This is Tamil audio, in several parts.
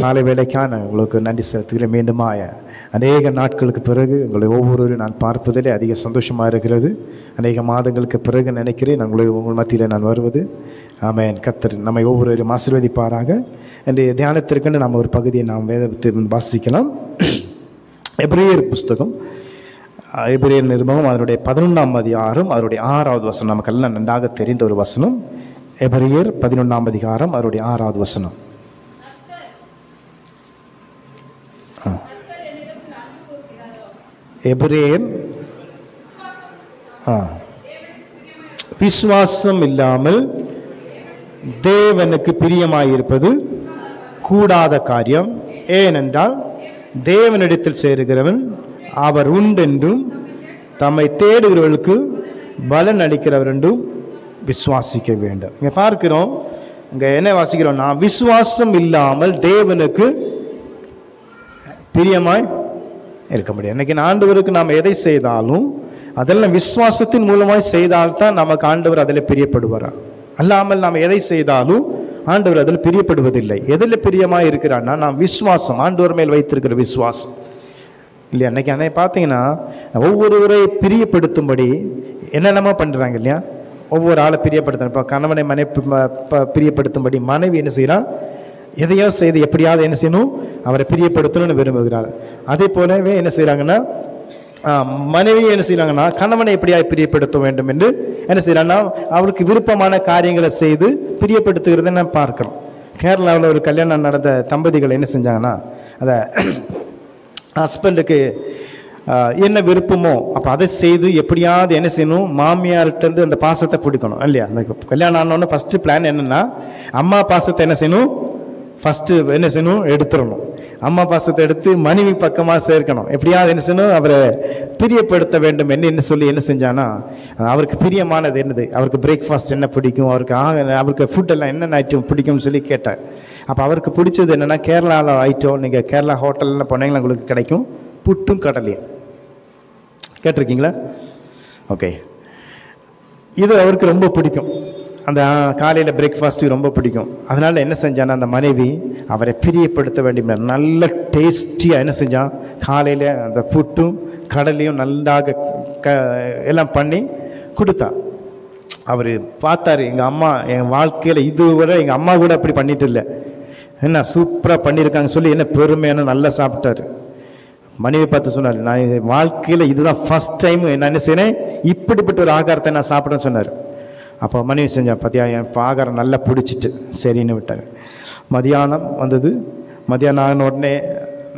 காலை வேலைக்கான உங்களுக்கு நன்றி செலுத்துகிறேன். மீண்டுமாய அநேக நாட்களுக்கு பிறகு உங்களை ஒவ்வொருவரும் நான் பார்ப்பதிலே அதிக சந்தோஷமாக இருக்கிறது. அநேக மாதங்களுக்கு பிறகு நினைக்கிறேன் உங்கள் மத்தியில் நான் வருவது. ஆமென். கர்த்தர் நம்மை ஒவ்வொருவரும் ஆசீர்வதிப்பாராக. இன்றைய தியானத்திற்கென்று நாம் ஒரு பகுதியை நாம் வேதத்தை வாசிக்கலாம். எபிரேயர் புஸ்தகம், எபிரேயர் நிருபம் அதனுடைய 11ஆம் அதிகாரம் அதனுடைய 6வது வசனம். நமக்கெல்லாம் நன்றாக தெரிந்த ஒரு வசனம். எபிரேயர் 11ஆம் அதிகாரம் அதனுடைய 6வது வசனம். எபிரேயர் விசுவாசம் இல்லாமல் தேவனுக்கு பிரியமாயிருப்பது கூடாத காரியம். ஏனென்றால் தேவனிடத்தில் சேருகிறவன் அவர் உண்டென்றும் தம்மை தேடுகிறவர்களுக்கு பலன் அளிக்கிறவர் என்றும் விசுவாசிக்க வேண்டும். இங்கே பார்க்கிறோம், இங்கே என்ன வாசிக்கிறோம்னா, விசுவாசம் இல்லாமல் தேவனுக்கு பிரியமாய் இருக்க முடியும். இன்னைக்கு ஆண்டவருக்கு நாம் எதை செய்தாலும் அதெல்லாம் விசுவாசத்தின் மூலமாய் செய்தால்தான் நமக்கு ஆண்டவர் அதில் பிரியப்படுவாரா. அல்லாமல் நாம் எதை செய்தாலும் ஆண்டவர் அதில் பிரியப்படுவதில்லை. எதில் பிரியமாக இருக்கிறான்னா, நாம் விசுவாசம், ஆண்டவர் மேல் வைத்திருக்கிற விசுவாசம் இல்லையா. அன்னைக்கு பார்த்தீங்கன்னா ஒவ்வொருவரை பிரியப்படுத்தும்படி என்னென்னமோ பண்ணுறாங்க இல்லையா. ஒவ்வொரு ஆளை பிரியப்படுத்தணும். இப்போ கணவனை பிரியப்படுத்தும்படி மனைவி என்ன செய்யறான், எதையோ செய்து எப்படியாவது என்ன செய்யணும், அவரை பிரியப்படுத்தணும்னு விரும்புகிறார். அதே போலவே என்ன செய்யறாங்கன்னா, மனைவி என்ன செய்யறாங்கன்னா கணவனை எப்படியாவது பிரியப்படுத்த வேண்டும் என்று என்ன செய்யறாங்கன்னா அவருக்கு விருப்பமான காரியங்களை செய்து பிரியப்படுத்துகிறத நான் பார்க்கிறோம். கேரளாவில் ஒரு கல்யாணம் நடந்த தம்பதிகள் என்ன செஞ்சாங்கன்னா, அதை ஹஸ்பண்டுக்கு என்ன விருப்பமோ அப்போ அதை செய்து எப்படியாவது என்ன செய்யணும், மாமியார்கிட்டருந்து அந்த பாசத்தை பிடிக்கணும் இல்லையா. அந்த கல்யாணம் ஆனோன்னு ஃபஸ்ட்டு பிளான் என்னென்னா, அம்மா பாசத்தை என்ன செய்யணும், ஃபஸ்ட்டு என்ன செய்யணும், எடுத்துடணும். அம்மா பாசத்தை எடுத்து மனைவி பக்கமாக சேர்க்கணும். எப்படியாவது என்ன செய்யணும், அவரை பிரியப்படுத்த வேண்டும் என்ன சொல்லி என்ன செஞ்சானா, அவருக்கு பிரியமானது என்னது, அவருக்கு பிரேக்ஃபாஸ்ட் என்ன பிடிக்கும், அவருக்கு ஃபுட்டெல்லாம் என்னென்ன ஐட்டம் பிடிக்கும்னு சொல்லி கேட்டார். அப்போ அவருக்கு பிடிச்சது என்னென்னா, கேரளாவில் ஐட்டம், நீங்கள் கேரளா ஹோட்டலில் போனீங்கன்னா உங்களுக்கு கிடைக்கும் புட்டும் கடலையும். கேட்டிருக்கீங்களா? ஓகே. இது அவருக்கு ரொம்ப பிடிக்கும். அந்த காலையில் பிரேக்ஃபாஸ்ட்டு ரொம்ப பிடிக்கும். அதனால் என்ன செஞ்சான்னா, அந்த மனைவி அவரை பிரியப்படுத்த வேண்டிய நல்ல டேஸ்டியாக என்ன செஞ்சான், காலையில் அந்த புட்டும் கடலையும் நல்லாக எல்லாம் பண்ணி கொடுத்தா. அவர் பார்த்தாரு, எங்கள் அம்மா என் வாழ்க்கையில் இதுவரை எங்கள் அம்மா கூட அப்படி பண்ணிட்டு இல்லை, என்ன சூப்பராக பண்ணியிருக்காங்கன்னு சொல்லி என்ன பெருமையான நல்லா சாப்பிட்டாரு. மனைவி பார்த்து சொன்னார், நான் வாழ்க்கையில் இதுதான் ஃபஸ்ட் டைம் நான் என்ன செய்யறேன், இப்படிப்பட்ட ஒரு ஆகாரத்தை நான் சாப்பிட்றேன்னு சொன்னார். அப்போ மனைவி செஞ்சான், பார்த்தியா என் ஆகாரம் நல்லா பிடிச்சிட்டு சரின்னு விட்டார். மதியானம் வந்தது. மதியானம் ஆன உடனே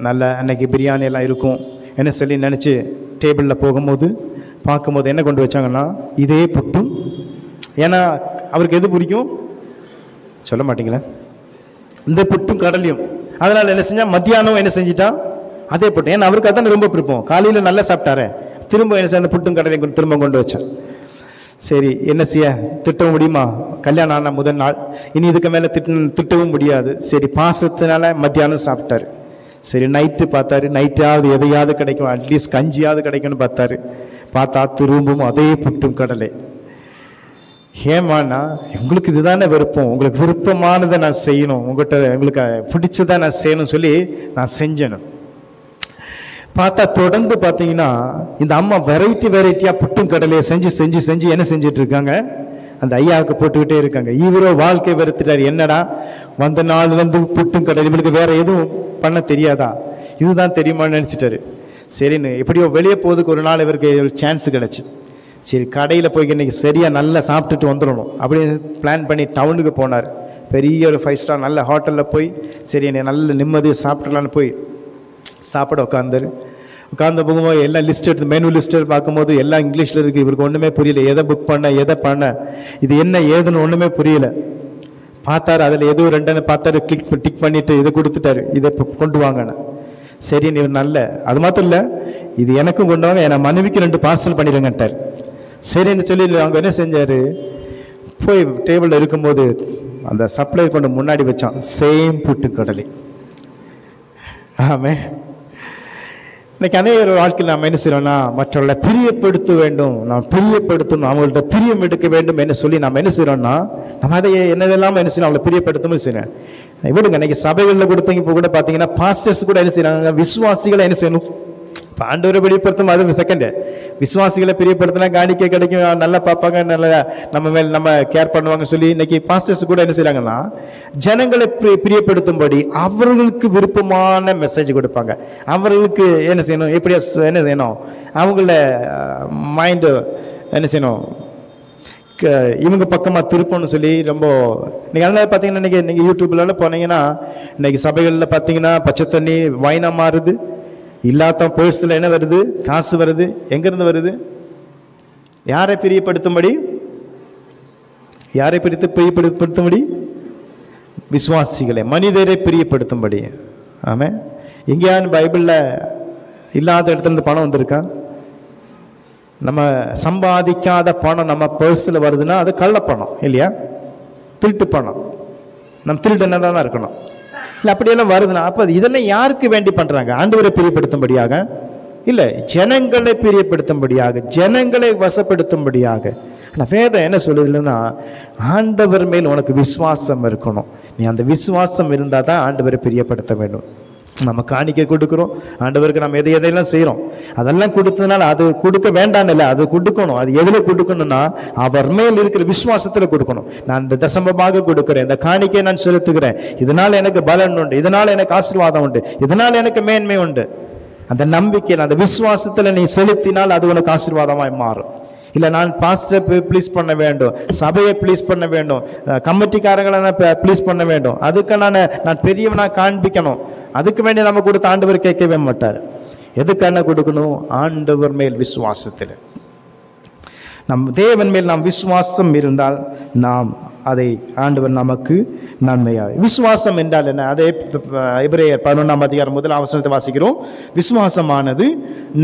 நல்ல அன்னைக்கு பிரியாணி எல்லாம் இருக்கும் என்ன சொல்லி நினச்சி டேபிளில் போகும்போது பார்க்கும்போது என்ன கொண்டு வச்சாங்கன்னா, இதே புட்டும். ஏன்னா அவருக்கு எது பிடிக்கும் சொல்ல மாட்டீங்களா, இந்த புட்டும் கடலையும். அதனால் என்ன செஞ்சால் மத்தியானம் என்ன செஞ்சிட்டான், அதே புட்டு. ஏன்னா அவருக்கு அதான் ரொம்ப பிடிப்போம். காலையில் நல்லா சாப்பிட்டாரு, திரும்ப என்ன செய்ய அந்த புட்டும் கடலையும் திரும்ப கொண்டு வச்சான். சரி என்ன செய்ய, திட்டவும் முடியுமா, கல்யாணம் ஆன முதல் நாள், இனி இதுக்கு மேலே திட்டவும் முடியாது. சரி பாசத்தினால மத்தியானம் சாப்பிட்டாரு. சரி நைட்டு பார்த்தாரு, நைட்டாவது எதையாவது கிடைக்கும், அட்லீஸ்ட் கஞ்சியாவது கிடைக்கும்னு பார்த்தாரு. பார்த்தா திரும்பவும் அதே புட்டும் கடலை. ஏமாண்ணா, உங்களுக்கு இதுதானே விருப்பம், உங்களுக்கு விருப்பமானதை நான் செய்யணும், உங்கள்கிட்ட உங்களுக்கு பிடிச்சதை நான் செய்யணும் சொல்லி நான் செஞ்சேன். பார்த்தா தொடர்ந்து பார்த்தீங்கன்னா இந்த அம்மா வெரைட்டியாக புட்டும் கடலையை செஞ்சு செஞ்சு செஞ்சு என்ன செஞ்சிட்டு இருக்காங்க, அந்த ஐயாவுக்கு போட்டுக்கிட்டே இருக்காங்க. இவரோ வாழ்க்கை வெறுத்துட்டாரு. என்னடா வந்த நாள் வந்து புட்டும் கடலை, இவளுக்கு வேற எதுவும் பண்ண தெரியாதா, இதுதான் தெரியுமான்னு நினச்சிட்டாரு. சரின்னு எப்படியோ வெளியே போகிறதுக்கு ஒரு நாள் இவருக்கு சான்ஸ் கிடச்சி, சரி கடையில் போய் இன்னைக்கு சரியாக நல்லா சாப்பிட்டுட்டு வந்துடணும் அப்படின்னு பிளான் பண்ணி டவுனுக்கு போனார். பெரிய ஒரு 5 ஸ்டார் நல்ல ஹோட்டலில் போய் சரி என்னை நல்ல நிம்மதியாக சாப்பிட்றலான்னு போய் சாப்பிட உட்கார்ந்து போகும்போது எல்லாம் லிஸ்ட் எடுத்து மெனு லிஸ்ட் பார்க்கும்போது எல்லாம் இங்கிலீஷில் இருக்குது. இவருக்கு ஒன்றுமே புரியல, எதை புக் பண்ண எதை பண்ண இது என்ன ஏதுன்னு ஒன்றுமே புரியல. பார்த்தாரு, அதில் எதுவும் ரெண்டுன்னு பார்த்தாரு, டிக் பண்ணிவிட்டு இதை கொடுத்துட்டாரு, இதை கொண்டு வாங்கன்னு. சரி நீ நல்ல, அது மாத்திரம் இல்லை, இது எனக்கும் கொண்டு வாங்க, என் மனைவிக்கு 2 பார்சல் பண்ணிடுங்கட்டார். சரின்னு சொல்லி அவங்க என்ன செஞ்சார், போய் டேபிளில் இருக்கும்போது அந்த சப்ளை கொண்டு முன்னாடி வச்சான், சேம் புட்டு கடலை. ஆமே. இன்னைக்கு அநேக வாழ்க்கையில் நாம் என்ன செய்யறோம்னா, மற்றவர்களை பிரியப்படுத்த வேண்டும், நாம் பிரியப்படுத்தணும், அவங்கள்ட்ட பிரியம் எடுக்க வேண்டும் என்று சொல்லி நாம் என்ன செய்யறோம்னா, நம்ம அதை என்னதெல்லாம் என்ன செய்யணும், அவங்களை பிரியப்படுத்தணும் செய்யணும். விடுங்க. இன்னைக்கு சபைகளில் கொடுத்தீங்க இப்போ கூட பார்த்தீங்கன்னா பாஸ்டர்ஸ் கூட என்ன செய்யறாங்க, விசுவாசிகளை என்ன செய்யணும், ஆண்டவரை பிரியப்படுத்தும், அது செகண்ட். விசுவாசிகளை பிரியப்படுத்தினா காணிக்கை கிடைக்கும், நல்லா பார்ப்பாங்க, நல்லா நம்ம மேல் நம்ம கேர் பண்ணுவாங்க சொல்லி இன்னைக்கு பாஸ்டர்ஸ் கூட என்ன செய்யறாங்கன்னா ஜனங்களை பிரியப்படுத்தும்படி அவர்களுக்கு விருப்பமான மெசேஜ் கொடுப்பாங்க. அவர்களுக்கு என்ன செய்யணும், எப்படியா என்ன செய்யணும், அவங்கள மைண்டு என்ன செய்யணும், இவங்க பக்கமாக திருப்பம்னு சொல்லி ரொம்ப நீங்கள் அதனால பார்த்தீங்கன்னா இன்றைக்கி நீங்கள் யூடியூப்லாம் போனீங்கன்னா இன்றைக்கி சபைகளில் பார்த்தீங்கன்னா பச்சை தண்ணி வைனாக மாறுது, இல்லாத பேர்ஸில் என்ன வருது, காசு வருது. எங்கேருந்து வருது? யாரை பிரியப்படுத்தும்படி, யாரை பிரியப்படுத்தும்படி? விசுவாசிகளை, மனிதரை பிரியப்படுத்தும்படி. ஆமாம். எங்கேயாவது பைபிளில் இல்லாத இடத்துலேருந்து பணம் வந்திருக்கா? நம்ம சம்பாதிக்காத பணம் நம்ம பர்ஸில் வருதுன்னா அது கள்ளப்பணம் இல்லையா, திருட்டு பணம். நம்ம திருட்டு என்ன தான் இருக்கணும் இல்லை, அப்படியெல்லாம் வருதுன்னா அப்போ இதெல்லாம் யாருக்கு வேண்டி பண்ணுறாங்க? ஆண்டவரை பிரியப்படுத்தும்படியாக இல்லை, ஜனங்களை பிரியப்படுத்தும்படியாக, ஜனங்களை வசப்படுத்தும்படியாக. ஆனால் வேதம் என்ன சொல்லுதுன்னா ஆண்டவர் மேல் உனக்கு விசுவாசம் இருக்கணும். நீ அந்த விசுவாசம் இருந்தால் தான் ஆண்டவரை பிரியப்படுத்த வேண்டும். நம்ம காணிக்கை கொடுக்குறோம் ஆண்டவருக்கு, நம்ம எதையெல்லாம் செய்கிறோம், அதெல்லாம் கொடுத்ததுனால அது கொடுக்க வேண்டாம் இல்லை, அது கொடுக்கணும். அது எதில் கொடுக்கணும்னா அவர் மேல் இருக்கிற விசுவாசத்தில் கொடுக்கணும். நான் இந்த தசமமாக கொடுக்குறேன், இந்த காணிக்கை நான் செலுத்துகிறேன், இதனால் எனக்கு பலன் உண்டு, இதனால் எனக்கு ஆசீர்வாதம் உண்டு, இதனால் எனக்கு மேன்மை உண்டு. அந்த நம்பிக்கையில் அந்த விசுவாசத்தில் நீ செலுத்தினால் அது உனக்கு ஆசீர்வாதமாய் மாறும். இல்லை நான் பாஸ்டரை ப்ளீஸ் பண்ண வேண்டும், சபையை ப்ளீஸ் பண்ண வேண்டும், கமிட்டிக்காரங்களை நான் ப்ளீஸ் பண்ண வேண்டும், அதுக்கு நான் பெரியவனாக காண்பிக்கணும், அதுக்கு வேண்டி நம்ம கொடுத்த ஆண்டவர் கேட்கவே மாட்டார். எதுக்கான கொடுக்கணும்? ஆண்டவர் மேல் விசுவாசத்தில். நம் தேவன் மேல் நாம் விசுவாசம் இருந்தால் நாம் அதை ஆண்டவர் நமக்கு நன்மையாக. விசுவாசம் என்றால் என்ன? அதே எபிரேயர் 11ஆம் அதிகாரம் முதல் அவசரத்தை வாசிக்கிறோம். விசுவாசமானது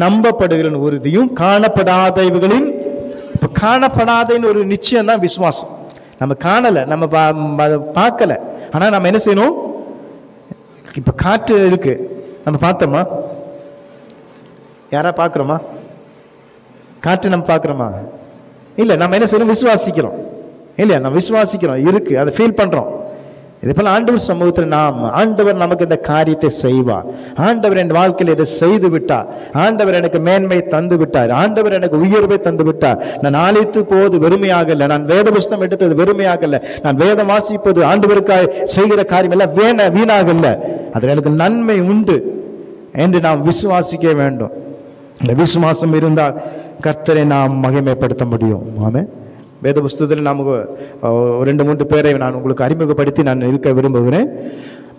நம்பப்படுகிற உறுதியும் காணப்படாதவைகளின். இப்போ காணப்படாதன்னு ஒரு நிச்சயம் தான் விசுவாசம். நம்ம காணலை, நம்ம பார்க்கல, ஆனால் நம்ம என்ன செய்யணும்? இப்போ காற்று இருக்கு, நம்ம பார்த்தோமா? யாரா பார்க்குறோமா? காற்று நம்ம பார்க்குறோமா? இல்லை. நம்ம என்ன செய்யணும்? விசுவாசிக்கிறோம் இல்லையா? நம்ம விசுவாசிக்கிறோம், இருக்கு, அதை ஃபீல் பண்ணுறோம். இதே போல் ஆண்டவர் சமூகத்தில் ஆண்டவர் நமக்கு இந்த காரியத்தை செய்வார். ஆண்டவர் என் வாழ்க்கையில் இதை செய்து விட்டார், ஆண்டவர் எனக்கு மேன்மை தந்து விட்டார், ஆண்டவர் எனக்கு உயர்வை தந்து விட்டார். நான் ஆலயத்து போவது வெறுமையாக இல்லை, நான் வேத புஸ்தகம் எடுத்தது வெறுமையாக இல்லை, நான் வேதம் வாசிப்பது ஆண்டவருக்காக செய்கிற காரியம் எல்லாம் வீணாக இல்லை, அதில் எனக்கு நன்மை உண்டு என்று நாம் விசுவாசிக்க வேண்டும். இந்த விசுவாசம் இருந்தால் கர்த்தரை நாம் மகிமைப்படுத்த முடியும். ஆமென். வேத புஸ்தகத்தில் நமக்கு 2-3 பேரை நான் உங்களுக்கு அறிமுகப்படுத்தி நான் இருக்க விரும்புகிறேன்.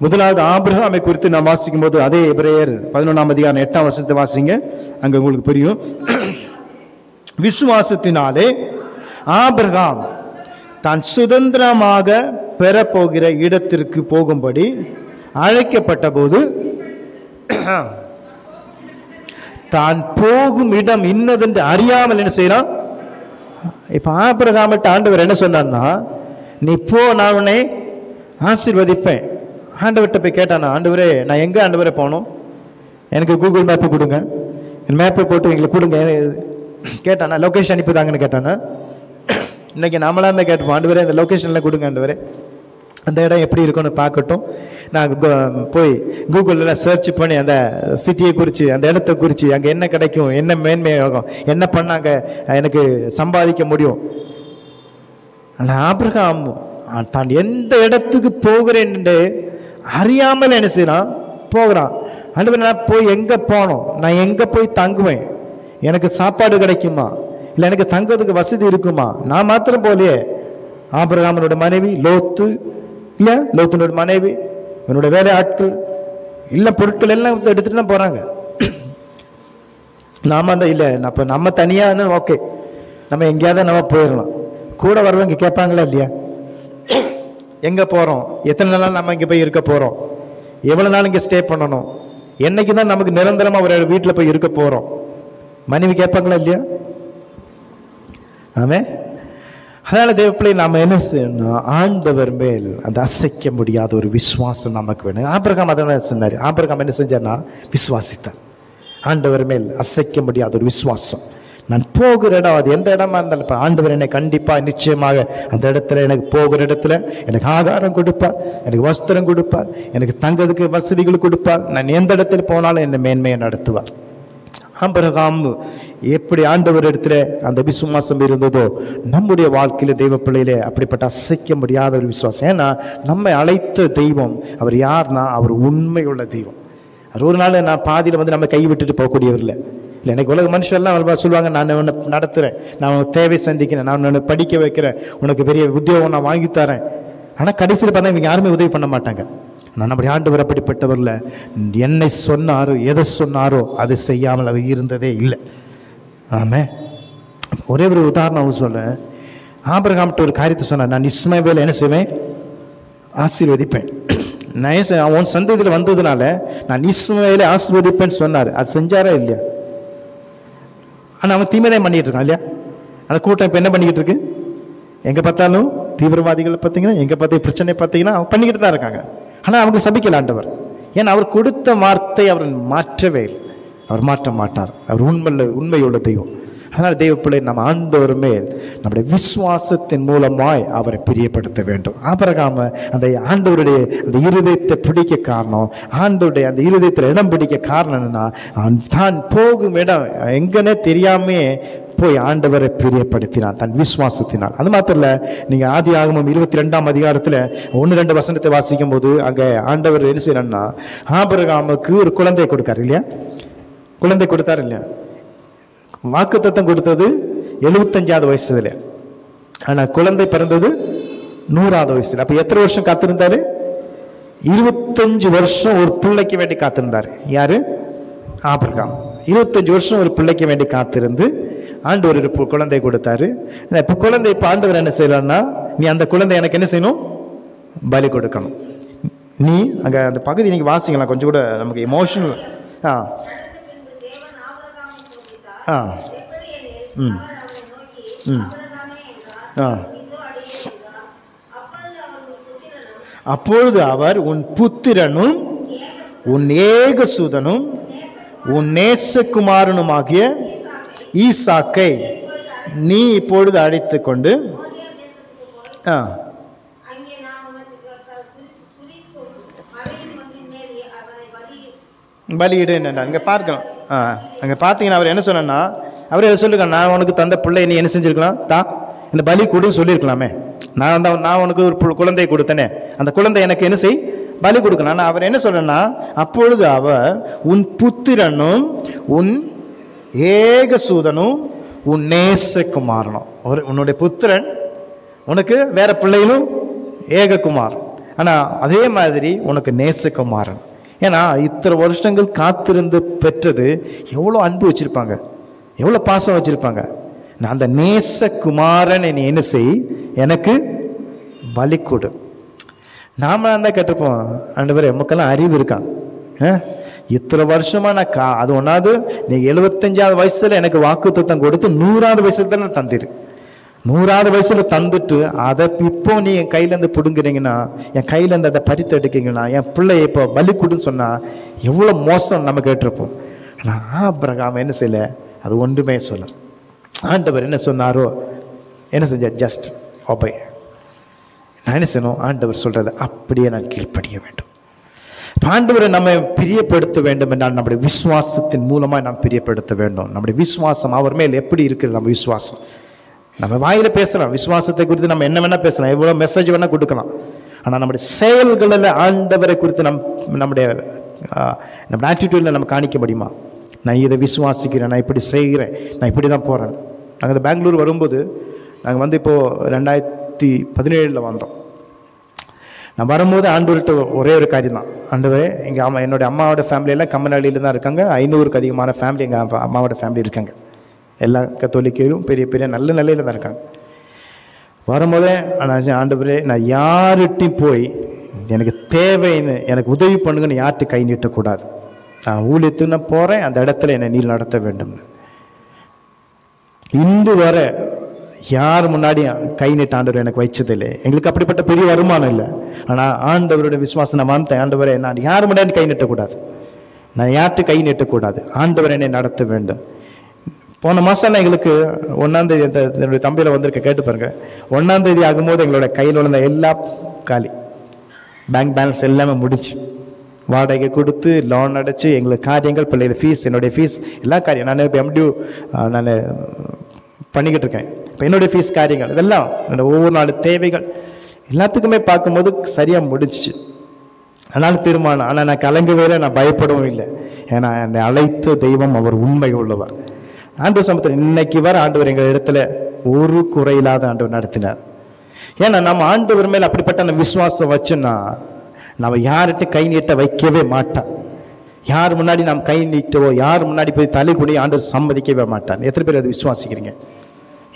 முதலாவது ஆபிரகாமை குறித்து நாம் வாசிக்கும் போது அதே எபிரேயர் 11ஆம் அதிகாரம் 8ஆம் வசனத்தை வாசிங்க, அங்கே உங்களுக்கு புரியும். விசுவாசத்தினாலே ஆபிரகாம் தான் சுதந்திரமாக பெறப்போகிற இடத்திற்கு போகும்படி அழைக்கப்பட்ட போது தான் போகும் இடம் இன்னதென்று அறியாமல் என்ன செய்யறான்? இப்ப ஆபிரகாமிட்ட ஆண்டவர் என்ன சொன்னார்னா, நீ போ, நான் உன்னை ஆசீர்வதிப்பேன். ஆண்டவர்கிட்ட போய் கேட்டானா, ஆண்டவரே நான் எங்க ஆண்டவரே போகணும், எனக்கு கூகுள் மேப்பு கொடுங்க, மேப்பை போட்டு எங்களுக்கு கொடுங்க கேட்டானா, லொக்கேஷன் அனுப்பிதாங்கன்னு கேட்டானா. இன்னைக்கு நாமளா இருந்தால் கேட்டுப்போம், ஆண்டவரே இந்த லொக்கேஷன்ல கொடுங்க, ஆண்டவரே அந்த இடம் எப்படி இருக்குன்னு பார்க்கட்டும். நான் போய் கூகுளில் சர்ச் பண்ணி அந்த சிட்டியை குறித்து, அந்த இடத்த குறித்து, அங்கே என்ன கிடைக்கும், என்ன மேன்மையாகும், என்ன பண்ணாங்க எனக்கு சம்பாதிக்க முடியும். ஆனால் ஆபிரகாம் தான் எந்த இடத்துக்கு போகிறேன் என்று அறியாமல் என்ன செய்யறான்? போகிறான். ஆண்டவரே நான் போய் எங்கே போகணும், நான் எங்கே போய் தங்குவேன், எனக்கு சாப்பாடு கிடைக்குமா, இல்லை எனக்கு தங்குறதுக்கு வசதி இருக்குமா? நான் மாத்திரம் போலையே, ஆபிரகாமனோட மனைவி லோத்து, இல்லை லோத்தினோட மனைவி, என்னோட வேலை ஆட்கள், இல்லை பொருட்கள் எல்லாம் எடுத்துட்டு தான் போறாங்க. நாம தான் இல்லை, அப்போ நம்ம தனியாக ஓகே, நம்ம எங்கேயாவது நம்ம போயிடலாம். கூட வரவங்க கேட்பாங்களா இல்லையா, எங்கே போகிறோம், எத்தனை நாள் நம்ம இங்கே போய் இருக்க போகிறோம், எவ்வளோ நாள் இங்கே ஸ்டே பண்ணணும், என்னைக்கு தான் நமக்கு நிரந்தரமாக ஒரு வீட்டில் போய் இருக்க போகிறோம், மனைவி கேட்பாங்களா இல்லையா? ஆமே. அதனால தேவப்பிள்ளை நாம் என்ன செய்யணும்? ஆண்டவர் மேல் அந்த அசைக்க முடியாத ஒரு விசுவாசம் நமக்கு வேணும். ஆபிரகாம் அதான் சொன்னார். ஆபிரகாம் என்ன செஞ்சார்னா விசுவாசித்தார். ஆண்டவர் மேல் அசைக்க முடியாத ஒரு விசுவாசம். நான் போகிற இடம் அது எந்த இடமா இருந்தாலும் ஆண்டவர் என்னை கண்டிப்பாக நிச்சயமாக அந்த இடத்துல எனக்கு போகிற இடத்துல எனக்கு ஆகாரம் கொடுப்பார், எனக்கு வஸ்திரம் கொடுப்பார், எனக்கு தங்கிறதுக்கு வசதிகள் கொடுப்பார். நான் எந்த இடத்துல போனாலும் என்னை மேன்மையை நடத்துவார். ஆபிரகாம் எப்படி ஆண்டவர் இடத்துல அந்த விசுவாசம் இருந்ததோ நம்முடைய வாழ்க்கையில தெய்வ பிள்ளையிலே அப்படிப்பட்ட அசைக்க முடியாத ஒரு விசுவாசம். ஏன்னா நம்மை அழைத்த தெய்வம் அவர் யார்னா அவர் உண்மையுள்ள தெய்வம். அவர் ஒரு நாள் நான் பாதியில் வந்து நம்ம கை விட்டுட்டு போகக்கூடியவர் இல்லை. எனக்கு உலக மனுஷெல்லாம் சொல்லுவாங்க, நான் உன்னை நடத்துகிறேன், நான் உனக்கு தேவை சந்திக்கிறேன், நான் உன்னை படிக்க வைக்கிறேன், உனக்கு பெரிய உத்தியோகம் நான் வாங்கித்தரேன். ஆனால் கடைசியில் பார்த்தா இவங்க யாருமே உதவி பண்ண மாட்டாங்க. நான் நம்முடைய ஆண்டவர் அப்படிப்பட்டவரில் என்னை சொன்னாரோ எதை சொன்னாரோ அதை செய்யாமல் அவர் இருந்ததே இல்லை. ஆமாம். ஒரே ஒரு உதாரணம் சொல்கிறேன். ஆபிரகாம்கிட்ட ஒரு காரியத்தை சொன்னார், நான் இஸ்மவேலை என்ன செய்வேன், ஆசீர்வதிப்பேன். நான் அவன் சந்ததியில் வந்ததுனால நான் இஸ்மவேலை ஆசீர்வதிப்பேன்னு சொன்னார். அது செஞ்சாரா இல்லையா? ஆனால் அவன் தீமைதான் பண்ணிகிட்டு இருக்கான் இல்லையா? அந்த கூட்டம் இப்போ என்ன பண்ணிக்கிட்டு இருக்கு? எங்கே பார்த்தாலும் தீவிரவாதிகளை பார்த்தீங்கன்னா, எங்கே பார்த்து பிரச்சனை பார்த்தீங்கன்னா அவங்க பண்ணிக்கிட்டு தான் இருக்காங்க. ஆனால் அவங்க சபிக்கல ஆண்டவர். ஏன்னா அவர் கொடுத்த வார்த்தை அவர் மாற்றவே இல்லை. அவர் மாற்ற மாட்டார். அவர் உண்மையுள்ள தெய்வம். அதனால் தெய்வ பிள்ளை நம்ம ஆண்டவர் மேல் நம்முடைய விசுவாசத்தின் மூலமாய் அவரை பிரியப்படுத்த வேண்டும். ஆபிரகாம் அந்த ஆண்டவருடைய அந்த இருதயத்தை பிடிக்க காரணம், ஆண்டவருடைய அந்த இருதயத்தில் இடம் பிடிக்க காரணம் என்னன்னா, தான் போகும் இடம் எங்கன்னே தெரியாமே போய் ஆண்டவரை பிரியப்படுத்தினான் தன் விசுவாசத்தினால். அது மாத்திரம் இல்லை, நீங்கள் ஆதியாகமம் 22ஆம் அதிகாரத்தில் 1-2 வசனத்தை வாசிக்கும் போது அங்கே ஆண்டவர் என்ன செய்யணும்னா, ஆபிரகாமுக்கு ஒரு குழந்தை கொடுக்காரு இல்லையா? குழந்தை கொடுத்தாரு இல்லையா? வாக்குத்தத்தம் கொடுத்தது 75வது வயசுல, ஆனா குழந்தை பிறந்தது 100வது வயசுல. அப்ப எத்தனை வருஷம் காத்திருந்தாரு? 25 வருஷம் ஒரு பிள்ளைக்கு வேண்டி காத்திருந்தாரு. யாரு? ஆபிரகாம். 25 வருஷம் ஒரு பிள்ளைக்கு வேண்டி காத்திருந்து ஆண்டவர் ஒரு குழந்தை கொடுத்தாரு. இப்ப குழந்தை இப்ப ஆண்டவர் என்ன செய்யலாம்னா, நீ அந்த குழந்தை எனக்கு என்ன செய்யணும், பலி கொடுக்கணும். நீ அங்க அந்த பகுதி நீங்க வாசிக்கலாம், கொஞ்சம் கூட நமக்கு எமோஷனல். அப்பொழுது அவர் உன் புத்திரனும் உன் ஏகசுதனும் உன் நேசகுமாரனுமாகிய ஈசாக்கை நீ இப்பொழுது அழைத்து கொண்டு பலியிடு. அங்கே பார்க்கணும். அங்கே பார்த்தீங்கன்னா அவர் என்ன சொன்னா, அவர் எதை சொல்லுங்க, நான் உனக்கு தந்த பிள்ளை நீ என்ன செஞ்சிருக்கலாம், இந்த பலி கொடுன்னு சொல்லியிருக்கலாமே. நான் உனக்கு ஒரு குழந்தையை கொடுத்தனே, அந்த குழந்தை எனக்கு என்ன செய், பலி கொடுக்கணும். ஆனால் அவர் என்ன சொல்றேன்னா, அப்பொழுது அவர் உன் புத்திரனும் உன் ஏகசூதனும் உன் நேசகுமாரனும், உன்னுடைய புத்திரன் உனக்கு வேற பிள்ளைகளும் ஏககுமார், ஆனால் அதே மாதிரி உனக்கு நேசகுமாரன். ஏன்னா இத்தனை வருஷங்கள் காத்திருந்து பெற்றது எவ்வளோ அன்பு வச்சிருப்பாங்க, எவ்வளோ பாசம் வச்சிருப்பாங்க. நான் அந்த நேசகுமாரன் நீ என்ன செய், எனக்கு பலி கொடு. நாம தான் கேட்டிருப்போம், ஆண்டவரே எமக்கெல்லாம் அறிவு இருக்கான், இத்தனை வருஷமா நான் அது ஒன்றாவது நீ 75வது வயசுல எனக்கு வாக்குத்தத்தம் கொடுத்து 100வது வயசுல தானே தந்திரு. 100வது வயசுல தந்துட்டு அதை இப்போ நீ என் கையிலேருந்து பிடுங்குறீங்கன்னா, என் கையிலேருந்து அதை பறித்து எடுக்கீங்கன்னா, என் பிள்ளைய இப்போ பலி கொடுன்னு சொன்னா எவ்வளோ மோசம் நம்ம கேட்டிருப்போம். ஆனால் ஆபிரகாம் என்ன செய்யல, அது ஒன்றுமே சொல்ல. ஆண்டவர் என்ன சொன்னாரோ என்ன செஞ்ச, ஜஸ்ட் ஒபே. நான் என்ன செய்யணும், ஆண்டவர் சொல்றதை அப்படியே நான் கீழ்ப்படிய வேண்டும். ஆண்டவரை நம்ம பிரியப்படுத்த வேண்டும் என்றால் நம்முடைய விசுவாசத்தின் மூலமாக நாம் பிரியப்படுத்த வேண்டும். நம்முடைய விசுவாசம் அவர் மேல் எப்படி இருக்குது, நம்ம விசுவாசம். நம்ம வாயில பேசலாம் விசுவாசத்தை குறித்து, நம்ம என்ன வேணா பேசலாம், எவ்வளோ மெசேஜ் வேணா கொடுக்கலாம். ஆனால் நம்முடைய செயல்களில் ஆண்டவரை குறித்து நம்முடைய ஆட்டிடியூட்ல நம்ம காணிக்க முடியுமா? நான் இதை விசுவாசிக்கிறேன், நான் இப்படி செய்கிறேன், நான் இப்படி தான் போகிறேன். நாங்கள் இந்த பெங்களூர் வரும்போது நாங்கள் வந்து இப்போது 2017 வந்தோம். நான் வரும்போது ஆண்டவர்கிட்ட ஒரே ஒரு காரியம் தான், ஆண்டவரே எங்கள் என்னுடைய அம்மாவோட ஃபேமிலியெல்லாம் கம்மநாளியில் தான் இருக்காங்க. 500க்கு அதிகமான ஃபேமிலி எங்கள் அம்மாவோட ஃபேமிலி இருக்காங்க. எல்லா கத்தோலிக்கரும் பெரிய பெரிய நல்ல நிலையில் தான் இருக்காங்க. வரும்போதே ஆனால் ஆண்டவரே நான் யார்கிட்டையும் போய் எனக்கு தேவைன்னு எனக்கு உதவி பண்ணுங்கன்னு யார்கிட்ட கை நீட்டக்கூடாது. நான் ஊழியத்துக்கு நான் போகிறேன், அந்த இடத்துல என்னை நீர் நடத்த வேண்டும். இன்று வர யார் முன்னாடி கை நீட்ட ஆண்டவர் எனக்கு வச்சதில்லை. எங்களுக்கு அப்படிப்பட்ட பெரிய வருமானம் இல்லை. ஆனால் ஆண்டவருடைய விசுவாசம் நான் வாழ்ந்தேன். ஆண்டவரை நான் யார் முன்னாடி கை நீட்டக்கூடாது, நான் யார்கிட்ட கை நீட்டக்கூடாது. ஆண்டவர் என்னை நடத்த வேண்டும். போன மாதம் எங்களுக்கு 1ஆம் தேதி என்னுடைய தம்பியில் வந்திருக்க கேட்டு பாருங்க. 1ஆம் தேதி ஆகும்போது எங்களோட கையில் உள்ள எல்லாம் காலி, பேங்க் பேலன்ஸ் எல்லாமே முடிச்சு, வாடகை கொடுத்து லோன் அடைச்சி எங்களுக்கு காரியங்கள், பிள்ளைகள் ஃபீஸ், என்னுடைய ஃபீஸ், எல்லா காரியம். நான் இப்போ MDU நான் பண்ணிக்கிட்டு இருக்கேன். இப்போ என்னுடைய ஃபீஸ் காரியங்கள் இதெல்லாம் என்னோடய ஒவ்வொரு நாள் தேவைகள் எல்லாத்துக்குமே பார்க்கும்போது சரியாக முடிஞ்சிச்சு. அதனால் தீர்மானம். ஆனால் நான் கலங்கவே இல்லை, நான் பயப்படவும் இல்லை. ஏன்னா என்னை அழைத்த தெய்வம் அவர் உண்மை உள்ளவர். ஆண்டவர் சமூகத்தில் இன்னைக்கு வர ஆண்டவர் எங்கள் இடத்துல ஒரு குறையில்லாத ஆண்டவர் நடத்தினார். ஏன்னா நம்ம ஆண்டவர் மேல் அப்படிப்பட்ட அந்த விசுவாசம் வச்சுன்னா நம்ம யார்கிட்ட கை நீட்ட வைக்கவே மாட்டான். யார் முன்னாடி நாம் கை நீட்டவோ, யார் முன்னாடி போய் தலை கூடி ஆண்டவர் சம்மதிக்கவே மாட்டான். எத்தனை பேர் அதை விசுவாசிக்கிறீங்க?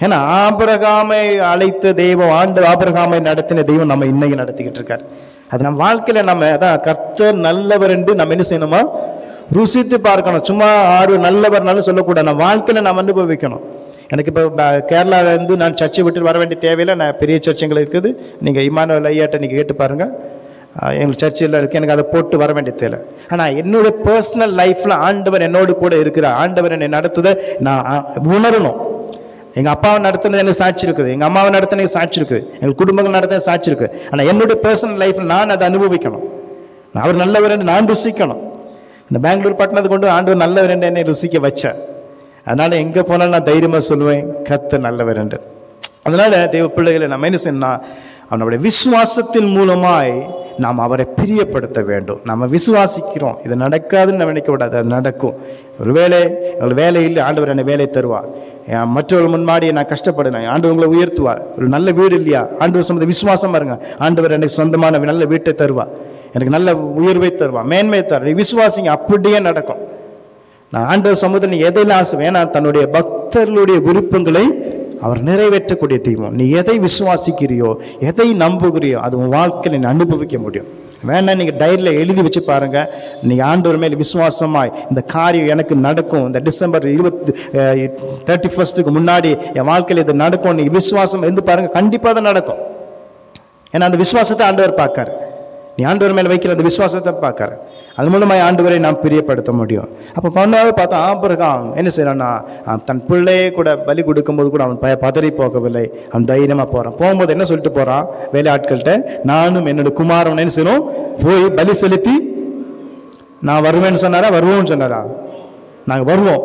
ஏன்னா ஆபிரகாமை அழைத்த தெய்வம், ஆபிரகாமை நடத்தின தெய்வம் நம்ம இன்னைக்கு நடத்திக்கிட்டு இருக்கார். அது நம்ம வாழ்க்கையில நம்ம அதான் கர்த்தர் நல்லவர் என்று நம்ம என்ன செய்யணுமா, ருசித்து பார்க்கணும். சும்மா நல்லவர்னாலும் சொல்லக்கூடாது, நம்ம வாழ்க்கையில நம்ம அனுபவிக்கணும். எனக்கு இப்போ கேரளாவிலேருந்து நான் சர்ச்சை விட்டு வர வேண்டிய தேவையில்லை. நான் பெரிய சர்ச்சைகள் இருக்குது, நீங்கள் இமானுவேல் ஐயாட்ட நீங்கள் கேட்டு பாருங்கள், எங்கள் சர்ச்சில் இருக்குது. எனக்கு அதை போட்டு வர வேண்டிய தேவை. ஆனால் என்னுடைய பர்சனல் லைஃப்பில் ஆண்டவர் என்னோடு கூட இருக்கிறார். ஆண்டவர் என்னை நடத்துதை நான் உணரணும். எங்கள் அப்பாவை நடத்தினது எனக்கு சாட்சி இருக்குது, எங்கள் அம்மாவை நடத்தினது சாட்சி இருக்குது, எங்கள் குடும்பங்கள் நடத்தினது சாட்சி இருக்குது. ஆனால் என்னுடைய பர்சனல் லைஃப்பில் நான் அதை அனுபவிக்கணும். அவர் நல்லவர் என்று நான் ருசிக்கணும். இந்த பெங்களூர் பட்டணத்தை கொண்டு ஆண்டவர் நல்லவர் என்று என்னை ருசிக்க வச்சேன். அதனால் எங்கே போனாலும் நான் தைரியமாக சொல்லுவேன், கர்த்தர் நல்லவர் என்று. அதனால் தெய்வ பிள்ளைகளை நம்ம என்ன செய்யணும்னா, அவனுடைய விசுவாசத்தின் மூலமாய் நாம் அவரை பிரியப்படுத்த வேண்டும். நம்ம விசுவாசிக்கிறோம், இது நடக்காதுன்னு நம்ம நினைக்கக்கூடாது, அது நடக்கும். ஒரு வேலை இல்லை, ஆண்டவர் என்னை வேலை தருவார். மற்றவர்கள் முன்னாடி நான் கஷ்டப்படுறேன், ஆண்டவர் உங்களை உயர்த்துவார். ஒரு நல்ல வீடு இல்லையா, ஆண்டவர் சம்பந்த விசுவாசம் இருங்க, ஆண்டவர் எனக்கு சொந்தமான நல்ல வீட்டை தருவார், எனக்கு நல்ல உயர்வை தருவார், மேன்மை தருவார். விசுவாசிங்க, அப்படியே நடக்கும். நான் ஆண்டவர் சமூகத்தில் நீ எதையெல்லாம் ஆசை, ஏன்னா தன்னுடைய பக்தர்களுடைய விருப்பங்களை அவர் நிறைவேற்றக்கூடிய தெய்வம். நீ எதை விசுவாசிக்கிறியோ, எதை நம்புகிறியோ, அது உன் வாழ்க்கையில் நீ அனுபவிக்க முடியும். வேணா நீங்கள் டைரியில் எழுதி வச்சு பாருங்க. நீங்கள் ஆண்டவர் மேல் விசுவாசமாய் இந்த காரியம் எனக்கு நடக்கும், இந்த டிசம்பர் 31 முன்னாடி என் வாழ்க்கையில் இது நடக்கும், நீங்கள் விசுவாசம் இருந்து பாருங்க, கண்டிப்பாக தான் நடக்கும். ஏன்னா அந்த விசுவாசத்தை ஆண்டவர் பார்க்காரு. நீ ஆண்டவர் மேலே வைக்கிற அந்த விசுவாசத்தை பார்க்காரு. அது மூலமாக ஆண்டவரை நாம் பிரியப்படுத்த முடியும். அப்போ கொண்டாவது பார்த்தா ஆபிரகாம் என்ன செய்யறான்னா, தன் பிள்ளையை கூட பலி கொடுக்கும்போது கூட அவன் பதறி போகவில்லை, அவன் தைரியமாக போகிறான். போகும்போது என்ன சொல்லிட்டு போகிறான், வேலையாட்கள்கிட்ட, நானும் என்னோட குமாரன் என்ன செய்யணும், போய் பலி செலுத்தி நான் வருவேன்னு சொன்னாரா, வருவோம்னு சொன்னாரா? நாங்கள் வருவோம்.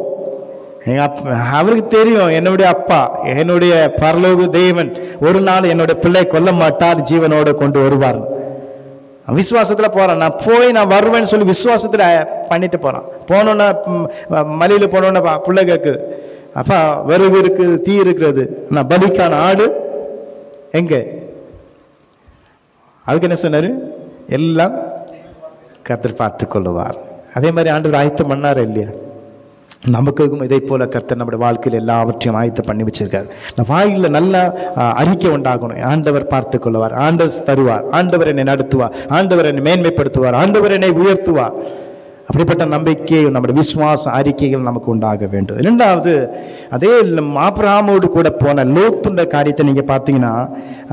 அவருக்கு தெரியும், என்னுடைய அப்பா, என்னுடைய பரலோக தேவன் ஒரு நாள் என்னுடைய பிள்ளை கொல்ல மாட்டார், ஜீவனோடு கொண்டு வருவார். விசுவாசத்தில் போகிறான். நான் போய் நான் வருவேன்னு சொல்லி விசுவாசத்தில் பண்ணிட்டு போகிறான். போனோன்னா மலையில் போனோன்னா பிள்ளை கேட்குது, அப்பா விறகு இருக்குது, தீ இருக்கிறது, நான் பலிக்கான ஆடு எங்கே? அதுக்கு என்ன சொன்னார், எல்லாம் கர்த்தர் பார்த்து கொள்ளுவார். அதே மாதிரி ஆண்டவர் ஆயத்தம் பண்ணார் இல்லையா? நமக்கும் இதை போல கர்த்தர் நம்முடைய வாழ்க்கையில் எல்லாவற்றையும் ஆயத்தம் பண்ணி வச்சிருக்காரு. நம்ம வாயில் நல்ல அறிக்கை உண்டாகணும். ஆண்டவர் பார்த்து கொள்வார், ஆண்டவர் தருவார், ஆண்டவர் என்னை நடத்துவார், ஆண்டவர் என்னை மேன்மைப்படுத்துவார், ஆண்டவர் என்னை உயர்த்துவார். அப்படிப்பட்ட நம்பிக்கை, நம்முடைய விசுவாச அறிக்கைகள் நமக்கு உண்டாக வேண்டும். இரண்டாவது, அதே ஆபிரகாமோடு கூட போன லோத்துண்ட காரியத்தை நீங்கள் பார்த்தீங்கன்னா,